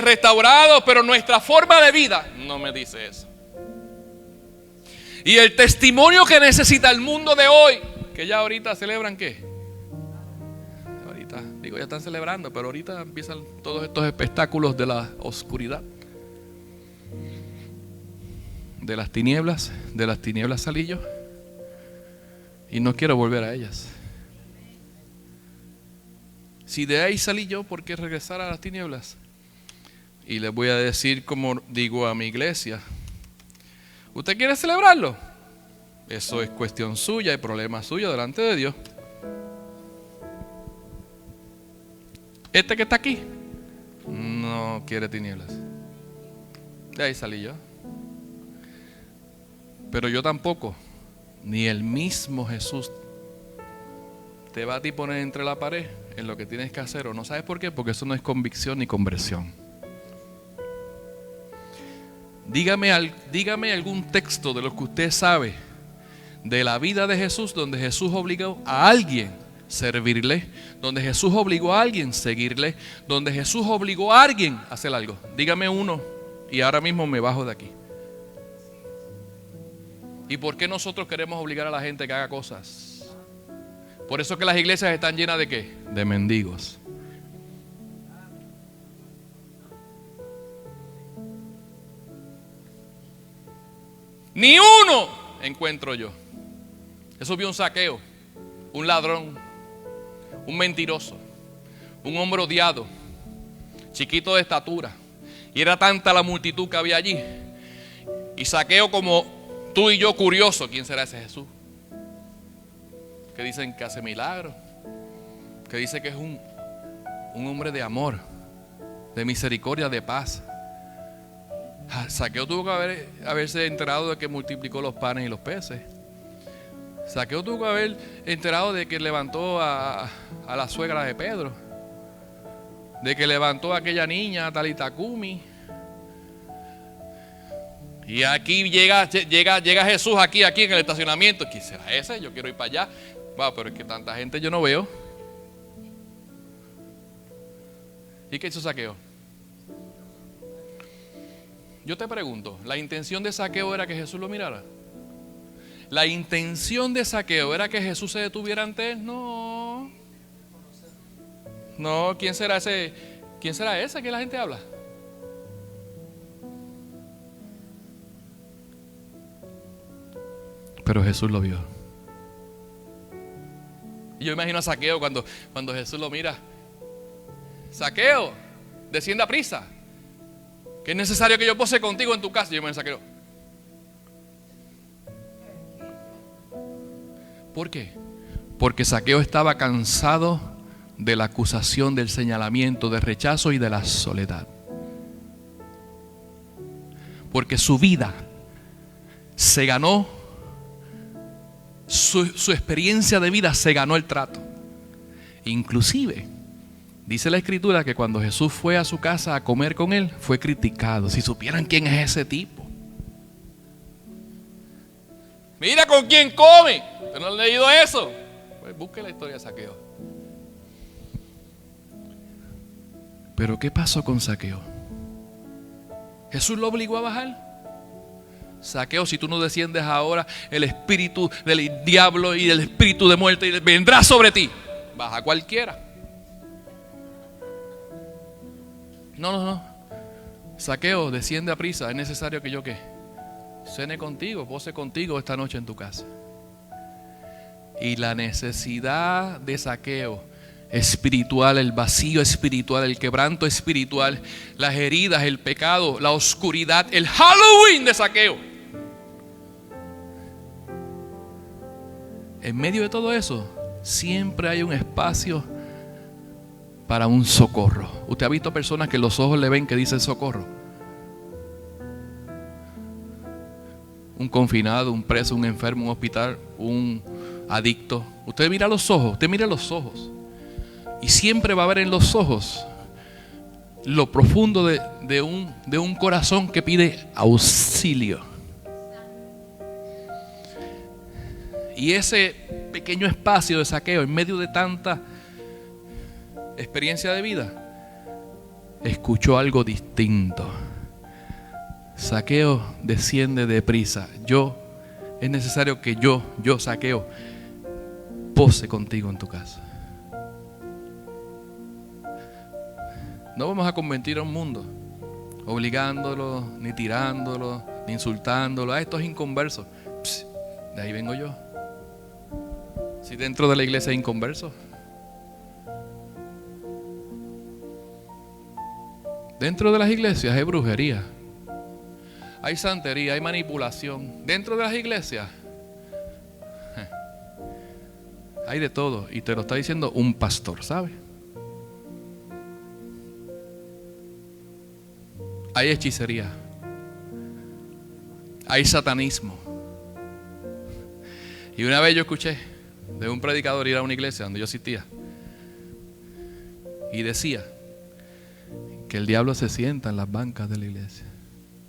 restaurados, pero nuestra forma de vida no me dice eso. Y el testimonio que necesita el mundo de hoy, que ya ahorita celebran ¿qué? Ahorita, digo, ya están celebrando, pero ahorita empiezan todos estos espectáculos de la oscuridad, de las tinieblas salí yo. Y no quiero volver a ellas. Si de ahí salí yo, ¿por qué regresar a las tinieblas? Y les voy a decir como digo a mi iglesia: ¿usted quiere celebrarlo? Eso es cuestión suya y problema suyo delante de Dios. Este que está aquí no quiere tinieblas. De ahí salí yo. Pero yo tampoco, ni el mismo Jesús te va a ti poner entre la pared en lo que tienes que hacer o no. ¿Sabes por qué? Porque eso no es convicción ni conversión. Dígame algún texto de lo que usted sabe de la vida de Jesús donde Jesús obligó a alguien a servirle, donde Jesús obligó a alguien a seguirle, donde Jesús obligó a alguien a hacer algo. Dígame uno y ahora mismo me bajo de aquí. ¿Y por qué nosotros queremos obligar a la gente que haga cosas? Por eso que las iglesias están llenas ¿de qué? De mendigos. Ni uno encuentro yo. Eso vio un Zaqueo, un ladrón, un mentiroso, un hombre odiado, chiquito de estatura. Y era tanta la multitud que había allí. Y Zaqueo, como tú y yo, curioso, ¿quién será ese Jesús? Que dicen que hace milagros, que dice que es un hombre de amor, de misericordia, de paz. Zaqueo tuvo que haberse enterado de que multiplicó los panes y los peces. Zaqueo tuvo que haber enterado de que levantó a la suegra de Pedro, de que levantó a aquella niña Talita Cumi. Y aquí llega Jesús aquí en el estacionamiento. ¿Quién será ese? Yo quiero ir para allá. Va, pero es que tanta gente yo no veo. ¿Y qué hizo Zaqueo? Yo te pregunto, ¿la intención de Zaqueo era que Jesús lo mirara? ¿La intención de Zaqueo era que Jesús se detuviera ante él? No. No, ¿quién será ese? ¿Quién será ese que la gente habla? Pero Jesús lo vio. Y yo imagino a Zaqueo cuando Jesús lo mira. Zaqueo, descienda prisa, que es necesario que yo pose contigo en tu casa. Y yo me Zaqueo. ¿Por qué? Porque Zaqueo estaba cansado de la acusación, del señalamiento, del rechazo y de la soledad. Porque su vida se ganó, su experiencia de vida se ganó el trato. Inclusive dice la escritura que cuando Jesús fue a su casa a comer con él, fue criticado. Si supieran quién es ese tipo. Mira con quién come. ¿Usted no ha leído eso? Pues busque la historia de Zaqueo. Pero ¿qué pasó con Zaqueo? ¿Jesús lo obligó a bajar? Zaqueo, si tú no desciendes ahora, el espíritu del diablo y el espíritu de muerte vendrá sobre ti. Baja cualquiera. No. Zaqueo, desciende a prisa. Es necesario que yo ¿qué? Cene contigo, pose contigo esta noche en tu casa. Y la necesidad de Zaqueo espiritual, el vacío espiritual, el quebranto espiritual, las heridas, el pecado, la oscuridad, el Halloween de Zaqueo. En medio de todo eso, siempre hay un espacio para un socorro. ¿Usted ha visto personas que los ojos le ven que dicen socorro? Un confinado, un preso, un enfermo, un hospital, un adicto. Usted mira los ojos, y siempre va a ver en los ojos lo profundo de un corazón que pide auxilio. Y ese pequeño espacio de Zaqueo, en medio de tanta experiencia de vida, escuchó algo distinto. Zaqueo, desciende deprisa. Es necesario que yo, Zaqueo, pose contigo en tu casa. No vamos a convertir a un mundo obligándolo, ni tirándolo, ni insultándolo. Estos inconversos. De ahí vengo yo. Si dentro de la iglesia hay inconversos, Dentro de las iglesias hay brujería, hay santería, hay manipulación. Dentro de las iglesias hay de todo. Y te lo está diciendo un pastor, ¿sabes? Hay hechicería, hay satanismo. Y una vez yo escuché de un predicador ir a una iglesia donde yo asistía y decía que el diablo se sienta en las bancas de la iglesia.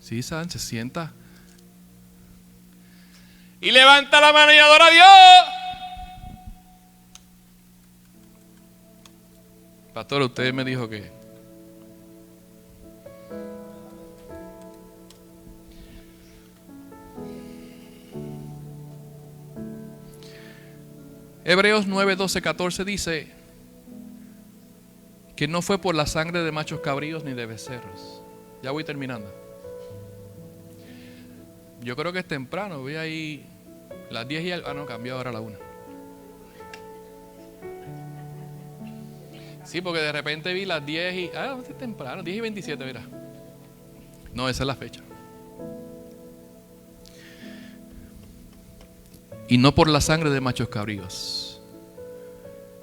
Sí, ¿saben? Se sienta y levanta la mano y adora a Dios. Pastor, usted me dijo que Hebreos 9, 12, 14 dice que no fue por la sangre de machos cabríos ni de becerros. Ya voy terminando. Yo creo que es temprano. Voy ahí las 10 y algo. Ah, no, cambió ahora a la 1. Sí, porque de repente vi las 10 y... Ah, es temprano, 10 y 27, mira. No, esa es la fecha. Y no por la sangre de machos cabríos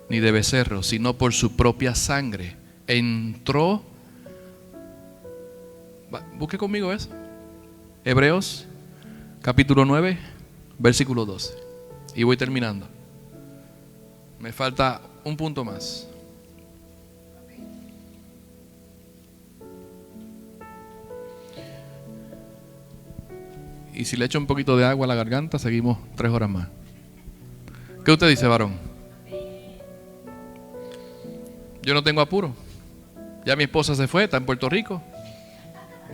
ni de becerros, sino por su propia sangre entró. Busque conmigo eso. Hebreos capítulo 9 versículo 12. Y voy terminando. Me falta un punto más. Y si le echo un poquito de agua a la garganta, seguimos 3 horas más. ¿Qué usted dice, varón? Yo no tengo apuro. Ya mi esposa se fue, está en Puerto Rico.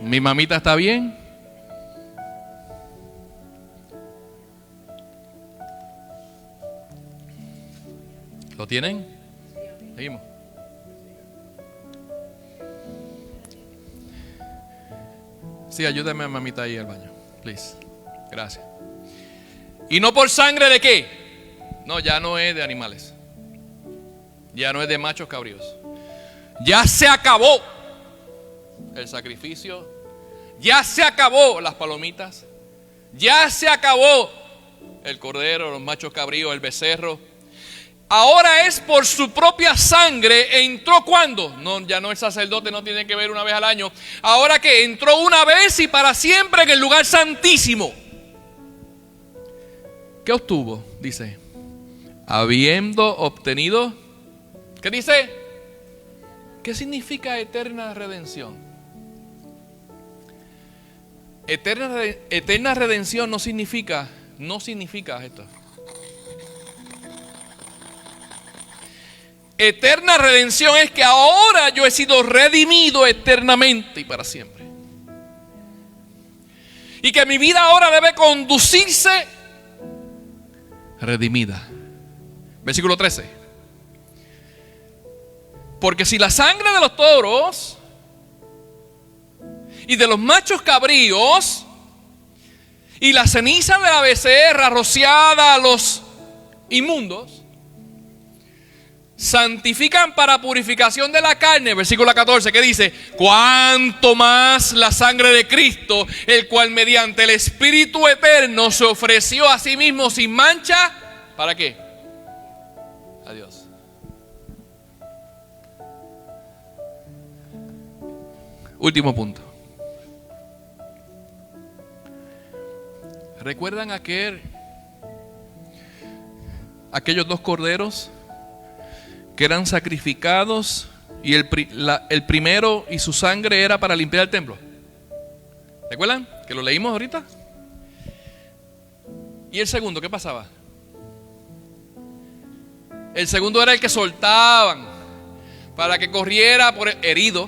Mi mamita está bien. ¿Lo tienen? Seguimos. Sí, ayúdame a mamita ahí al baño. Please. Gracias. ¿Y no por sangre de qué? No, ya no es de animales. Ya no es de machos cabríos. Ya se acabó el sacrificio. Ya se acabó las palomitas. Ya se acabó el cordero, los machos cabríos, el becerro. Ahora es por su propia sangre. ¿Entró cuándo? No, ya no, el sacerdote no tiene que ver una vez al año. Ahora que entró una vez y para siempre en el lugar santísimo. ¿Qué obtuvo? Dice, habiendo obtenido, ¿qué dice? ¿Qué significa eterna redención? Eterna redención no significa esto. Eterna redención es que ahora yo he sido redimido eternamente y para siempre. Y que mi vida ahora debe conducirse redimida. Versículo 13. Porque si la sangre de los toros y de los machos cabríos y la ceniza de la becerra rociada a los inmundos santifican para purificación de la carne, versículo 14, que dice, cuánto más la sangre de Cristo, el cual mediante el Espíritu eterno se ofreció a sí mismo sin mancha, ¿para qué? A Dios. Último punto. ¿Recuerdan aquellos 2 corderos que eran sacrificados y el primero y su sangre era para limpiar el templo? ¿Recuerdan? Que lo leímos ahorita. ¿Y el segundo qué pasaba? El segundo era el que soltaban para que corriera por el herido,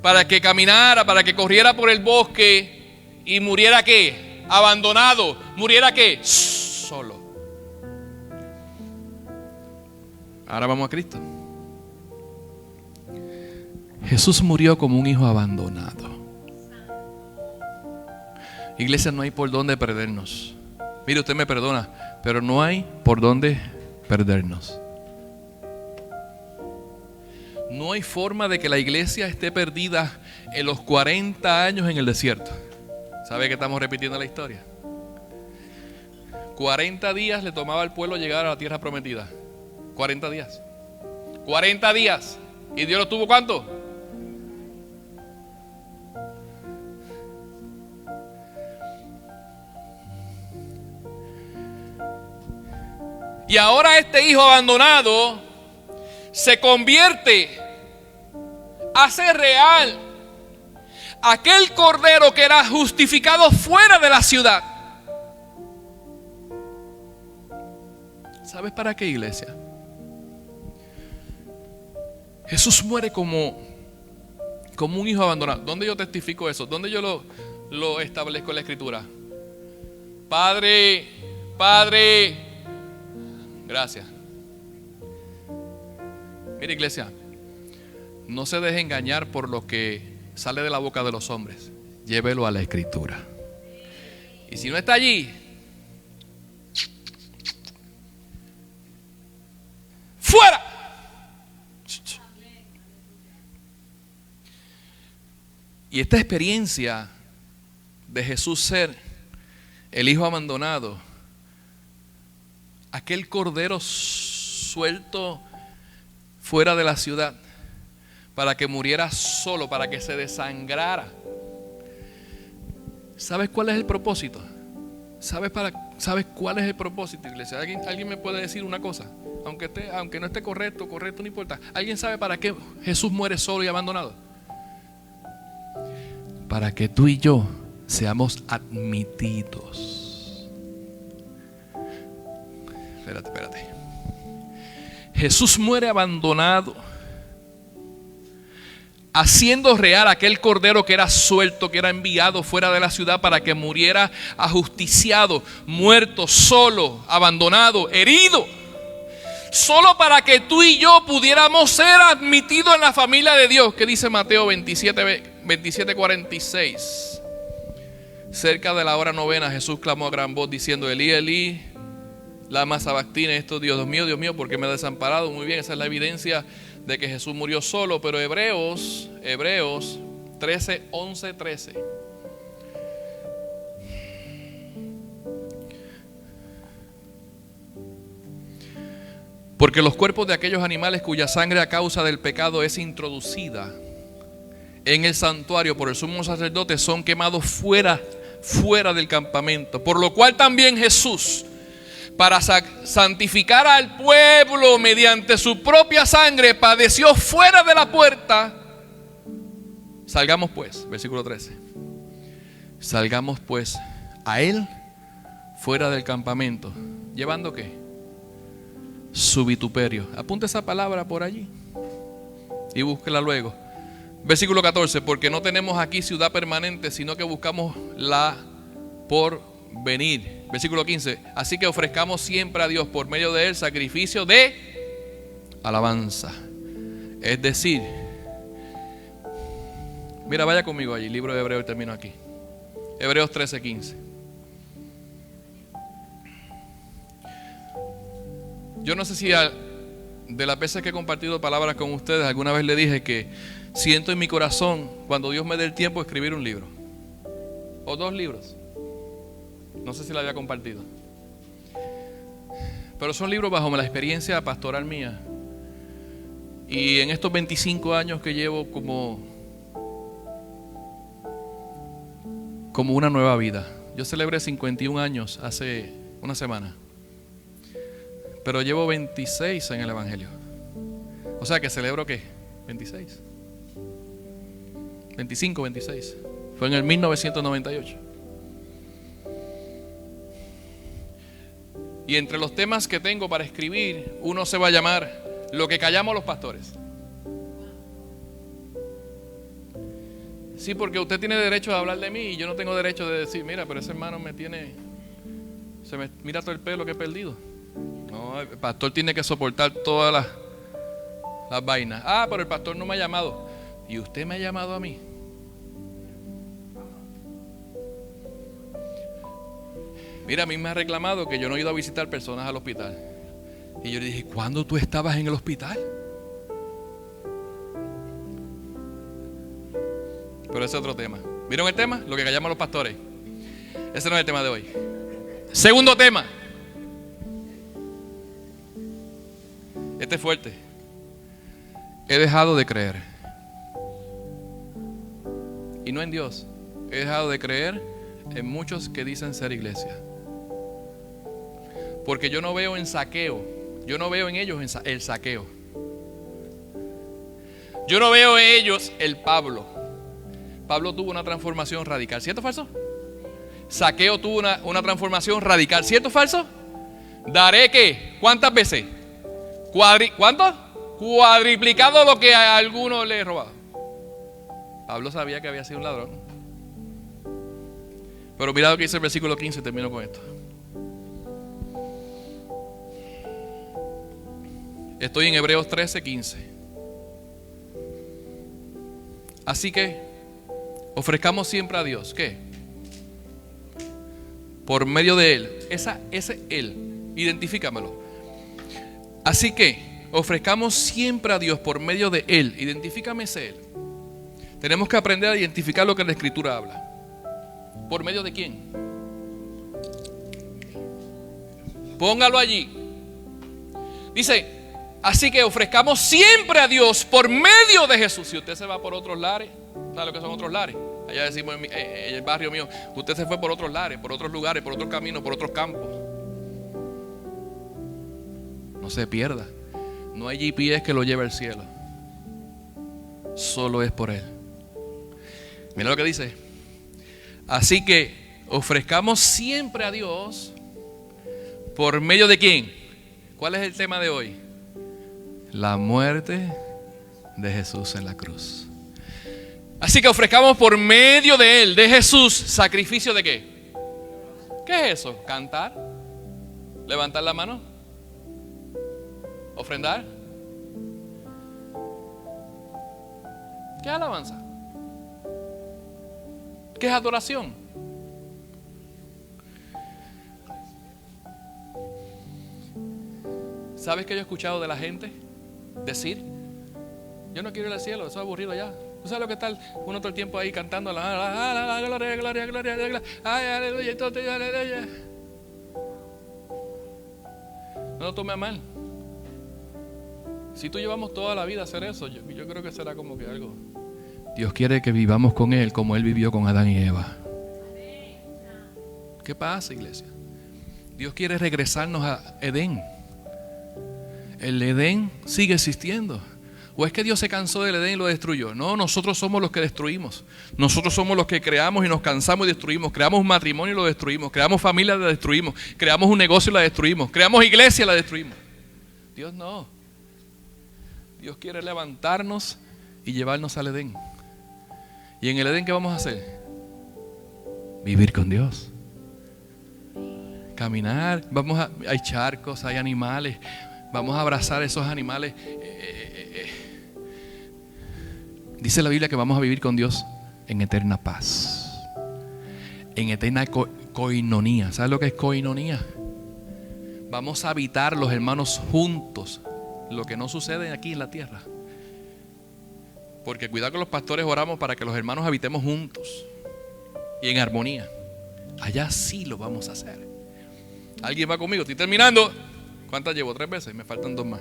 para que caminara, para que corriera por el bosque y muriera ¿qué? Abandonado. Muriera ¿qué? Solo. Ahora vamos a Cristo. Jesús murió como un hijo abandonado. Iglesia, no hay por dónde perdernos. Mire, usted me perdona, pero no hay por dónde perdernos. No hay forma de que la iglesia esté perdida en los 40 años en el desierto. ¿Sabe que estamos repitiendo la historia? 40 días le tomaba al pueblo llegar a la tierra prometida. 40 días. 40 días. ¿Y Dios lo tuvo cuánto? Y ahora este hijo abandonado se convierte, hace real aquel cordero que era justificado fuera de la ciudad. ¿Sabes para qué, iglesia? Jesús muere como un hijo abandonado. ¿Dónde yo testifico eso? ¿Dónde yo lo establezco en la Escritura? Padre, gracias. Mira, iglesia, no se deje engañar por lo que sale de la boca de los hombres. Llévelo a la Escritura. Y si no está allí, ¡fuera! Y esta experiencia de Jesús ser el hijo abandonado, aquel cordero suelto fuera de la ciudad para que muriera solo, para que se desangrara. ¿Sabes cuál es el propósito? ¿Sabes cuál es el propósito, iglesia? ¿Alguien me puede decir una cosa? Aunque no esté correcto, no importa. ¿Alguien sabe para qué Jesús muere solo y abandonado? Para que tú y yo seamos admitidos. Espérate. Jesús muere abandonado, haciendo real aquel cordero que era suelto, que era enviado fuera de la ciudad para que muriera ajusticiado, muerto, solo, abandonado, herido. Solo para que tú y yo pudiéramos ser admitidos en la familia de Dios. ¿Qué dice Mateo 27:46? Cerca de la hora novena, Jesús clamó a gran voz diciendo: Elí, Elí, lama sabactini. Esto, Dios mío, ¿por qué me has desamparado? Muy bien, esa es la evidencia de que Jesús murió solo. Pero Hebreos 13. Porque los cuerpos de aquellos animales cuya sangre a causa del pecado es introducida en el santuario por el sumo sacerdote son quemados fuera del campamento. Por lo cual también Jesús, para santificar al pueblo mediante su propia sangre, padeció fuera de la puerta. Salgamos pues, versículo 13. Salgamos pues a él fuera del campamento. ¿Llevando qué? Su vituperio. Apunte esa palabra por allí y búsquela luego. Versículo 14. Porque no tenemos aquí ciudad permanente, sino que buscamos la por venir. Versículo 15. Así que ofrezcamos siempre a Dios por medio de él sacrificio de alabanza. Es decir, mira, vaya conmigo allí, libro de Hebreos, termino aquí. Hebreos 13:15. Yo no sé si de las veces que he compartido palabras con ustedes, alguna vez le dije que siento en mi corazón, cuando Dios me dé el tiempo, escribir un libro o 2 libros. No sé si lo había compartido, pero son libros bajo la experiencia pastoral mía. Y en estos 25 años que llevo como una nueva vida. Yo celebré 51 años hace una semana, pero llevo 26 en el Evangelio. O sea que celebro ¿qué? 26. 25, 26. Fue en el 1998. Y entre los temas que tengo para escribir, uno se va a llamar Lo que callamos los pastores. Sí, porque usted tiene derecho a hablar de mí y yo no tengo derecho de decir, mira, pero ese hermano se me mira todo el pelo que he perdido. No, el pastor tiene que soportar todas las vainas. Ah, pero el pastor no me ha llamado. ¿Y usted me ha llamado a mí? Mira, a mí me ha reclamado que yo no he ido a visitar personas al hospital. Y yo le dije, ¿cuándo tú estabas en el hospital? Pero ese es otro tema. ¿Vieron el tema? Lo que callamos los pastores. Ese no es el tema de hoy. Segundo tema. Este es fuerte. He dejado de creer. Y no en Dios. He dejado de creer en muchos que dicen ser iglesia. Porque yo no veo en Zaqueo. Yo no veo en ellos el saqueo. Yo no veo en ellos el Pablo. Pablo tuvo una transformación radical. ¿Cierto o falso? Zaqueo tuvo una transformación radical. ¿Cierto o falso? ¿Daré qué? ¿Cuántas veces? ¿Cuánto? Cuadriplicado lo que a alguno le he robado. Pablo sabía que había sido un ladrón. Pero mira lo que dice el versículo 15. Termino con esto. Estoy en Hebreos 13:15. Así que ofrezcamos siempre a Dios. ¿Qué? Por medio de Él. Ese Él. Identifícamelo. Así que ofrezcamos siempre a Dios por medio de Él. Identifícame ese Él. Tenemos que aprender a identificar lo que la Escritura habla. ¿Por medio de quién? Póngalo allí. Dice, así que ofrezcamos siempre a Dios por medio de Jesús. Si usted se va por otros lares, ¿sabe lo que son otros lares? Allá decimos en el barrio mío, usted se fue por otros lares, por otros lugares, por otros caminos, por otros campos. No se pierda. No hay GPS que lo lleve al cielo. Solo es por Él. Mira lo que dice. Así que ofrezcamos siempre a Dios por medio de quién. ¿Cuál es el tema de hoy? La muerte de Jesús en la cruz. Así que ofrezcamos por medio de Él, de Jesús, sacrificio de qué. ¿Qué es eso? ¿Cantar? ¿Levantar la mano? ¿Ofrendar? ¿Qué es alabanza? ¿Qué es adoración? ¿Sabes qué yo he escuchado de la gente decir? Yo no quiero ir al cielo, eso es aburrido ya. ¿Tú sabes lo que está uno todo el tiempo ahí cantando la gloria, gloria, gloria, gloria, ay, aleluya, aleluya? No lo tome a mal. Si tú llevamos toda la vida a hacer eso, yo creo que será como que algo. Dios quiere que vivamos con Él como Él vivió con Adán y Eva. ¿Qué pasa, iglesia? Dios quiere regresarnos a Edén. El Edén sigue existiendo. ¿O es que Dios se cansó del Edén y lo destruyó? No, nosotros somos los que destruimos. Nosotros somos los que creamos y nos cansamos y destruimos. Creamos un matrimonio y lo destruimos. Creamos familia y la destruimos. Creamos un negocio y la destruimos. Creamos iglesia y la destruimos. Dios no. Dios quiere levantarnos y llevarnos al Edén. ¿Y en el Edén qué vamos a hacer? Vivir con Dios. Caminar. Hay charcos, hay animales. Vamos a abrazar esos animales. Dice la Biblia que vamos a vivir con Dios en eterna paz. En eterna coinonía. ¿Sabes lo que es coinonía? Vamos a habitar los hermanos juntos. Lo que no sucede aquí en la tierra. Porque cuidado que los pastores oramos para que los hermanos habitemos juntos y en armonía. Allá sí lo vamos a hacer. ¿Alguien va conmigo? Estoy terminando. ¿Cuántas llevo? 3 veces. Me faltan 2 más.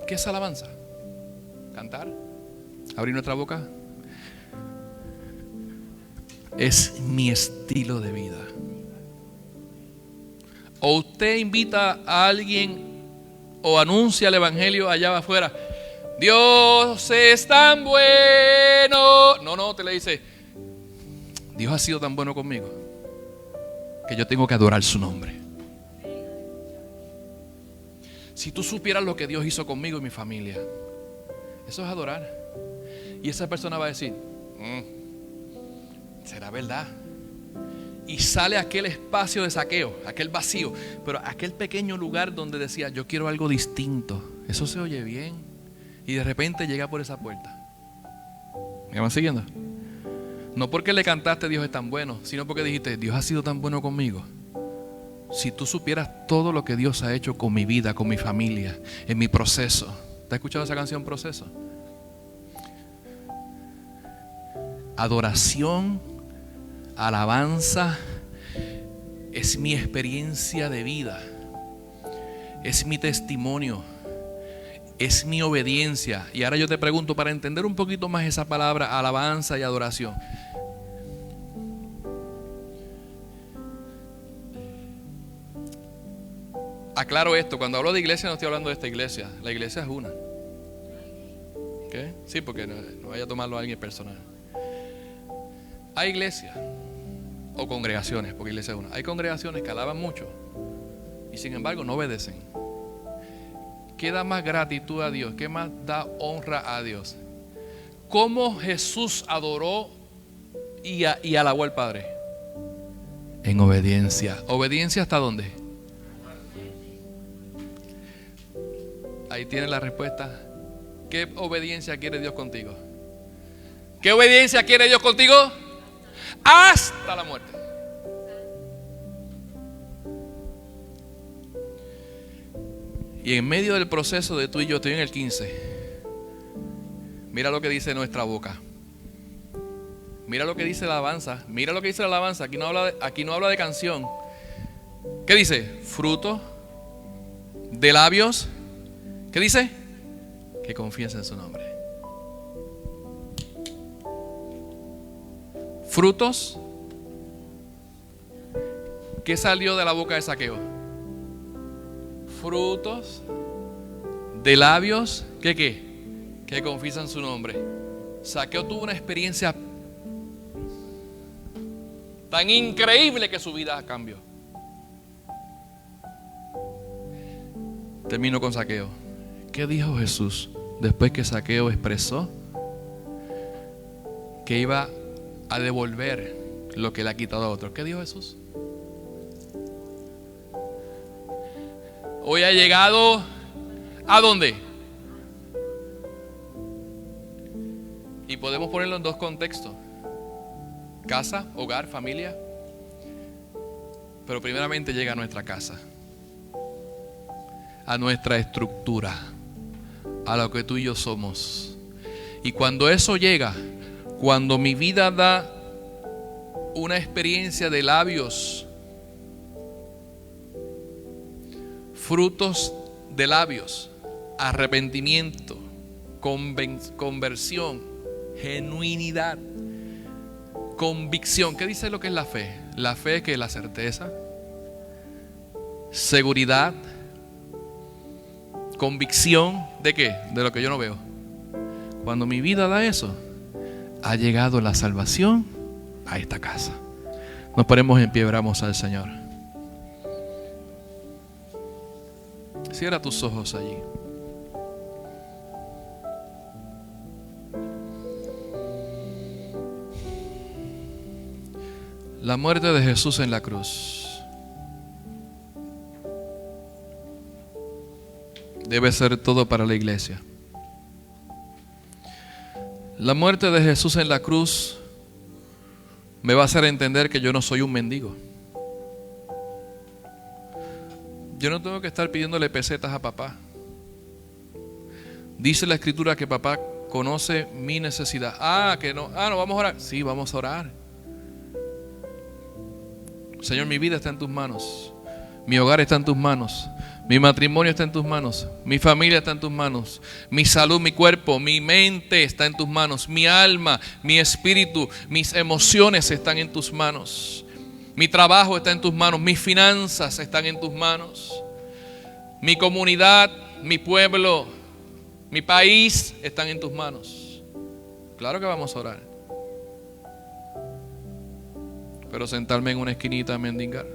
¿Qué es alabanza? ¿Cantar? ¿Abrir nuestra boca? Es mi estilo de vida. O usted invita a alguien o anuncia el evangelio allá afuera. Dios es tan bueno. No, te le dice, Dios ha sido tan bueno conmigo que yo tengo que adorar su nombre. Si tú supieras lo que Dios hizo conmigo y mi familia, eso es adorar. Y esa persona va a decir, será verdad. Y sale aquel espacio de Zaqueo, aquel vacío, pero aquel pequeño lugar donde decía, yo quiero algo distinto. Eso se oye bien. Y de repente llega por esa puerta. ¿Me van siguiendo? No porque le cantaste Dios es tan bueno, sino porque dijiste, Dios ha sido tan bueno conmigo Si tú supieras todo lo que Dios ha hecho con mi vida, con mi familia, en mi proceso. ¿Te has escuchado esa canción, Proceso? Adoración, alabanza, es mi experiencia de vida. Es mi testimonio. Es mi obediencia. Y ahora yo te pregunto, para entender un poquito más esa palabra, alabanza y adoración. Aclaro esto, cuando hablo de iglesia no estoy hablando de esta iglesia. La iglesia es una. ¿Okay? Sí, porque no vaya a tomarlo a alguien personal. Hay iglesias o congregaciones, porque iglesia es una. Hay congregaciones que alaban mucho y sin embargo no obedecen. ¿Qué da más gratitud a Dios? ¿Qué más da honra a Dios? ¿Cómo Jesús adoró y alabó al Padre? En obediencia. ¿Obediencia hasta dónde? Ahí tienes la respuesta. ¿Qué obediencia quiere Dios contigo? ¿Qué obediencia quiere Dios contigo? Hasta la muerte. Y en medio del proceso de tú y yo, estoy en el 15. Mira lo que dice nuestra boca. Mira lo que dice la alabanza. Mira lo que dice la alabanza. Aquí no habla de canción. ¿Qué dice? Fruto de labios. ¿Qué dice? Que confiesa en su nombre. Frutos. ¿Qué salió de la boca de Zaqueo? Frutos de labios. ¿Qué? Que confiesan su nombre. Zaqueo tuvo una experiencia tan increíble que su vida cambió. Termino con Zaqueo. ¿Qué dijo Jesús después que Zaqueo expresó que iba a devolver lo que le ha quitado a otros? ¿Qué dijo Jesús? Hoy ha llegado ¿a dónde? Y podemos ponerlo en dos contextos: casa, hogar, familia. Pero primeramente llega a nuestra casa, a nuestra estructura, a lo que tú y yo somos. Y cuando eso llega, cuando mi vida da una experiencia de labios, frutos de labios, arrepentimiento, conversión, genuinidad, convicción. ¿Qué dice lo que es la fe? La fe es que es la certeza, seguridad, convicción ¿de qué? De lo que yo no veo. Cuando mi vida da eso, ha llegado la salvación a esta casa. Nos ponemos en pie, oramos al Señor. Cierra tus ojos allí. La muerte de Jesús en la cruz debe ser todo para la iglesia. La muerte de Jesús en la cruz me va a hacer entender que yo no soy un mendigo. Yo no tengo que estar pidiéndole pesetas a papá. Dice la Escritura que papá conoce mi necesidad. No vamos a orar. Sí, vamos a orar. Señor, mi vida está en tus manos. Mi hogar está en tus manos. Mi matrimonio está en tus manos. Mi familia está en tus manos. Mi salud, mi cuerpo, mi mente está en tus manos. Mi alma, mi espíritu, mis emociones están en tus manos. Mi trabajo está en tus manos. Mis finanzas están en tus manos. Mi comunidad, mi pueblo, mi país están en tus manos. Claro que vamos a orar. Pero sentarme en una esquinita a mendigar.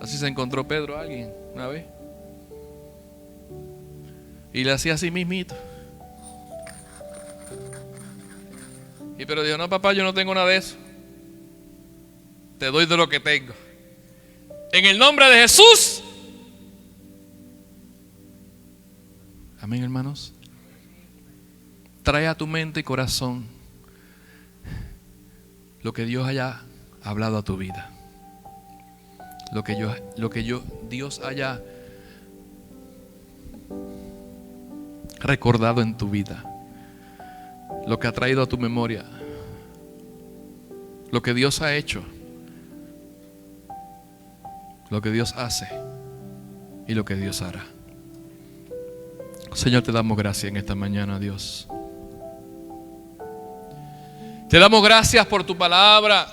Así se encontró Pedro a alguien una vez. Y le hacía así mismito. Y pero dijo, no papá, yo no tengo nada de eso. Te doy de lo que tengo. En el nombre de Jesús. Amén, hermanos. Trae a tu mente y corazón lo que Dios haya hablado a tu vida. Lo que Dios haya recordado en tu vida. Lo que ha traído a tu memoria. Lo que Dios ha hecho. Lo que Dios hace. Y lo que Dios hará. Señor, te damos gracias en esta mañana, Dios. Te damos gracias por tu palabra.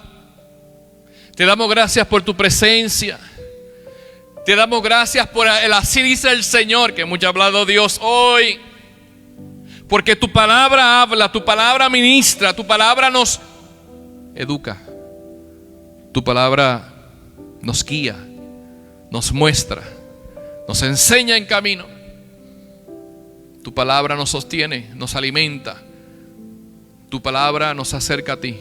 Te damos gracias por tu presencia. Te damos gracias por el así dice el Señor, que mucho ha hablado Dios hoy. Porque tu palabra habla, tu palabra ministra, tu palabra nos educa. Tu palabra nos guía, nos muestra, nos enseña en camino. Tu palabra nos sostiene, nos alimenta. Tu palabra nos acerca a ti.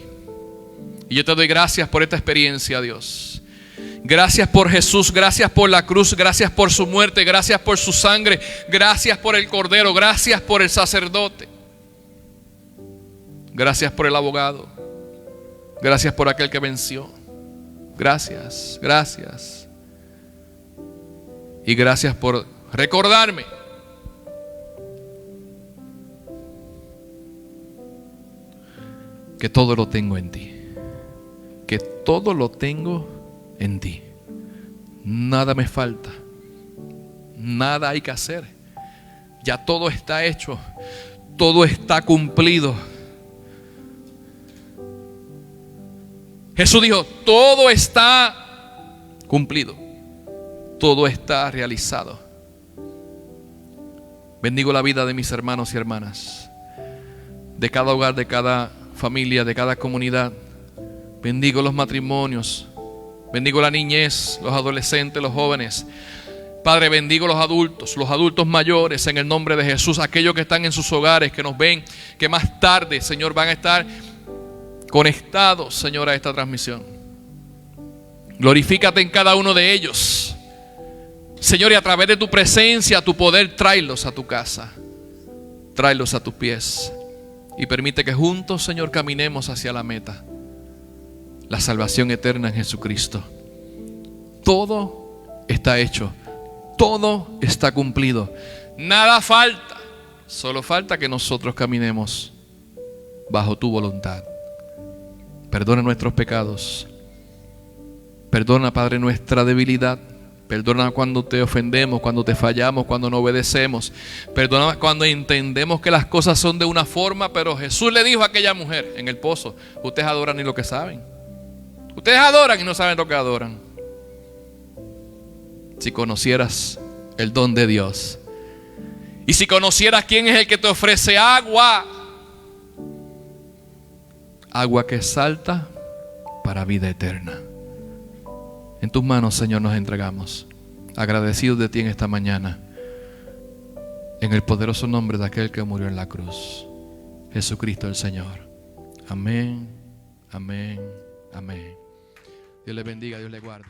Y yo te doy gracias por esta experiencia, Dios. Gracias por Jesús, gracias por la cruz, gracias por su muerte, gracias por su sangre, gracias por el Cordero, gracias por el sacerdote. Gracias por el abogado. Gracias por aquel que venció. Gracias, gracias. Y gracias por recordarme que todo lo tengo en ti. Que todo lo tengo en ti. Nada me falta. Nada hay que hacer. Ya todo está hecho. Todo está cumplido. Jesús dijo, todo está cumplido. Todo está realizado. Bendigo la vida de mis hermanos y hermanas. De cada hogar, de cada familia, de cada comunidad. Bendigo los matrimonios. Bendigo la niñez, los adolescentes, los jóvenes. Padre, bendigo los adultos mayores en el nombre de Jesús. Aquellos que están en sus hogares, que nos ven, que más tarde, Señor, van a estar conectados, Señor, a esta transmisión. Glorifícate en cada uno de ellos. Señor, y a través de tu presencia, tu poder, tráelos a tu casa. Tráelos a tus pies. Y permite que juntos, Señor, caminemos hacia la meta. La salvación eterna en Jesucristo. Todo está hecho. Todo está cumplido. Nada falta. Solo falta que nosotros caminemos bajo tu voluntad. Perdona nuestros pecados. Perdona, Padre, nuestra debilidad. Perdona cuando te ofendemos, cuando te fallamos, cuando no obedecemos. Perdona cuando entendemos que las cosas son de una forma, pero Jesús le dijo a aquella mujer en el pozo, ustedes adoran ni lo que saben. Ustedes adoran y no saben lo que adoran. Si conocieras el don de Dios, y si conocieras quién es el que te ofrece agua, agua que salta para vida eterna. En tus manos, Señor, nos entregamos, agradecidos de ti en esta mañana, en el poderoso nombre de aquel que murió en la cruz, Jesucristo el Señor. Amén, amén, amén. Dios le bendiga, Dios le guarde.